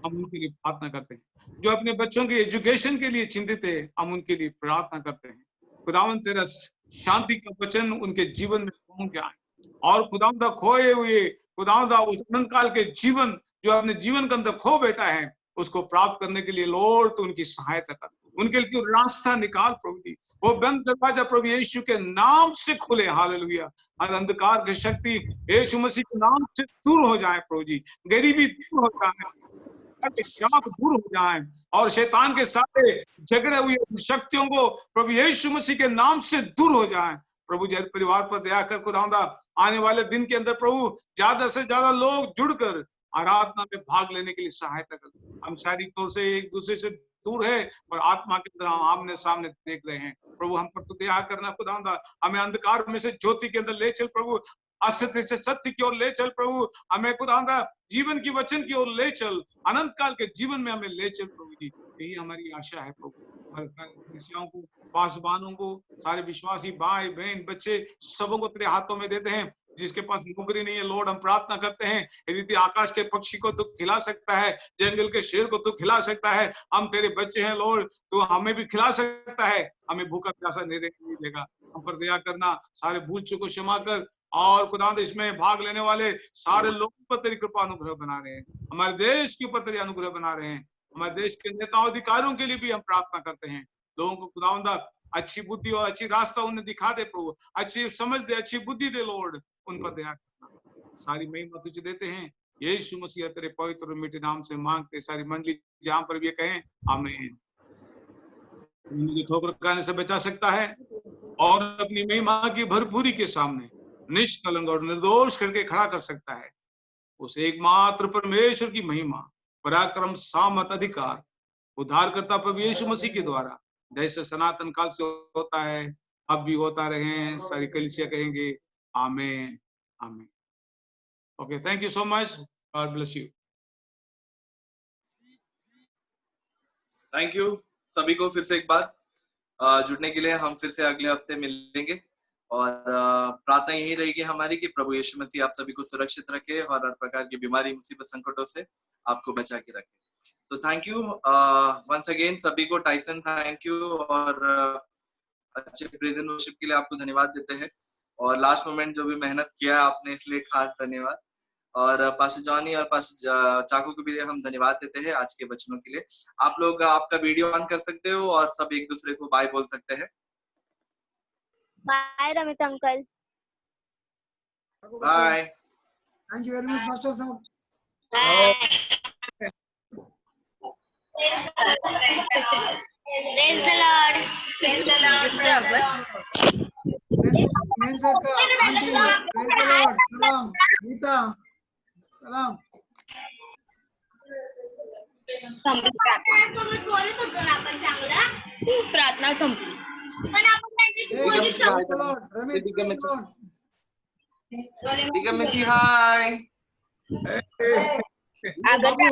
S8: हम उनके लिए प्रार्थना करते हैं। जो अपने बच्चों के एजुकेशन के लिए चिंतित है, हम उनके लिए प्रार्थना करते हैं। खुदावन तेरा शांति का वचन उनके जीवन में पहुंच जाए, और खुदावंदा खोए हुए खुदावंदा उस अनंत काल के जीवन जो अपने जीवन के अंदर खो बैठा है, उसको प्राप्त करने के लिए लॉर्ड तो उनकी सहायता कर, उनके लिए रास्ता निकाल प्रभु जी। वो बंद दरवाजा प्रभु यीशु के नाम से खुले। हालेलुया। हर अंधकार की शक्ति यीशु मसीह के नाम से दूर हो जाए प्रभु जी। गरीबी दूर हो जाए, शाप दूर हो जाए, और शैतान के सारे झगड़े हुए शक्तियों को प्रभु यीशु मसीह के नाम से दूर हो जाए। प्रभु जी परिवार पर दया कर खुदावंदा, आने वाले दिन के अंदर प्रभु ज्यादा से ज्यादा लोग जुड़कर आराधना में भाग लेने के लिए सहायता कर। हम शारीरिक तौर से एक दूसरे से दूर है और आत्मा के अंदर आमने सामने देख रहे हैं। प्रभु हम पर तो दया करना खुदावंदा, हमें अंधकार में से ज्योति के अंदर ले चल प्रभु, असत्य से सत्य की ओर ले चल प्रभु, हमें खुदावंदा जीवन की वचन की ओर ले चल, अनंत काल के जीवन में हमें ले चल प्रभु जी। यही हमारी आशा है प्रभु। को, पासवानों को, सारे विश्वासी भाई बहन बच्चे सबों को तेरे हाथों में देते हैं। जिसके पास नौकरी नहीं है लॉर्ड, हम प्रार्थना करते हैं, यदि आकाश के पक्षी को तू खिला सकता है, जंगल के शेर को तू खिला सकता है, हम तेरे बच्चे हैं लॉर्ड, तू हमें भी खिला सकता है। हमें भूखा प्यासा नहीं देगा। हम पर दया करना, सारे भूल चूक को क्षमा कर, और खुदा इसमें भाग लेने वाले सारे लोगों पर तेरी कृपा अनुग्रह बना रहे हैं। हमारे देश के ऊपर तेरी अनुग्रह बना रहे हैं। हमारे देश के नेताओं अधिकारियों के लिए भी हम प्रार्थना करते हैं। लोगों को खुदावंदा अच्छी बुद्धि और अच्छी रास्ता उन्हें दिखा दे प्रभु, अच्छी समझ दे, अच्छी बुद्धि दे लॉर्ड, उन पर दया करना। सारी महिमा तुझे देते हैं यीशु मसीह तेरे पवित्र और मीठे नाम से मांगते। सारी मंडली जहां पर भी कहें आमीन। मुझे ठोकर खाने से बचा सकता है और अपनी महिमा की भरपूरी के सामने निष्कलंक और निर्दोष करके खड़ा कर सकता है। उस एकमात्र परमेश्वर की महिमा, पराक्रम, सामर्थ, अधिकार उद्धारकर्ता प्रभु यीशु मसीह के द्वारा जैसे सनातन काल से होता है, अब भी होता रहे। सारी कलीसिया कहेंगे आमीन आमीन। Okay, thank you so much, God bless you.
S1: Thank you सभी को फिर से एक बार। जुड़ने के लिए। हम फिर से अगले हफ्ते मिलेंगे और प्रार्थना यही रहेगी हमारी कि प्रभु यीशु मसीह आप सभी को सुरक्षित रखे और हर प्रकार की बीमारी, मुसीबत, संकटों से आपको बचा के रखे। तो थैंक यू वंस अगेन सभी को। टाइसन थैंक यू, और अच्छे प्रेजेंट वर्शिप के लिए आपको धन्यवाद देते हैं, और लास्ट मोमेंट जो भी मेहनत किया आपने इसलिए खास धन्यवाद। और पास्टर जॉनी और पास्टर चाकू को भी हम धन्यवाद देते हैं आज के वचनों के लिए। आप लोग आपका वीडियो ऑन कर सकते हो और सब एक दूसरे को बाय बोल सकते हैं।
S5: Bye Ramit uncle.
S1: Bye.
S4: Thank you very much master साहब।
S5: Praise the lord. Praise the lord.
S4: मेंसर का आंटी प्रेज द लॉर्ड। सलाम गीता, सलाम।
S5: प्रार्थना संपली पण आपण
S1: हाय
S4: बाबू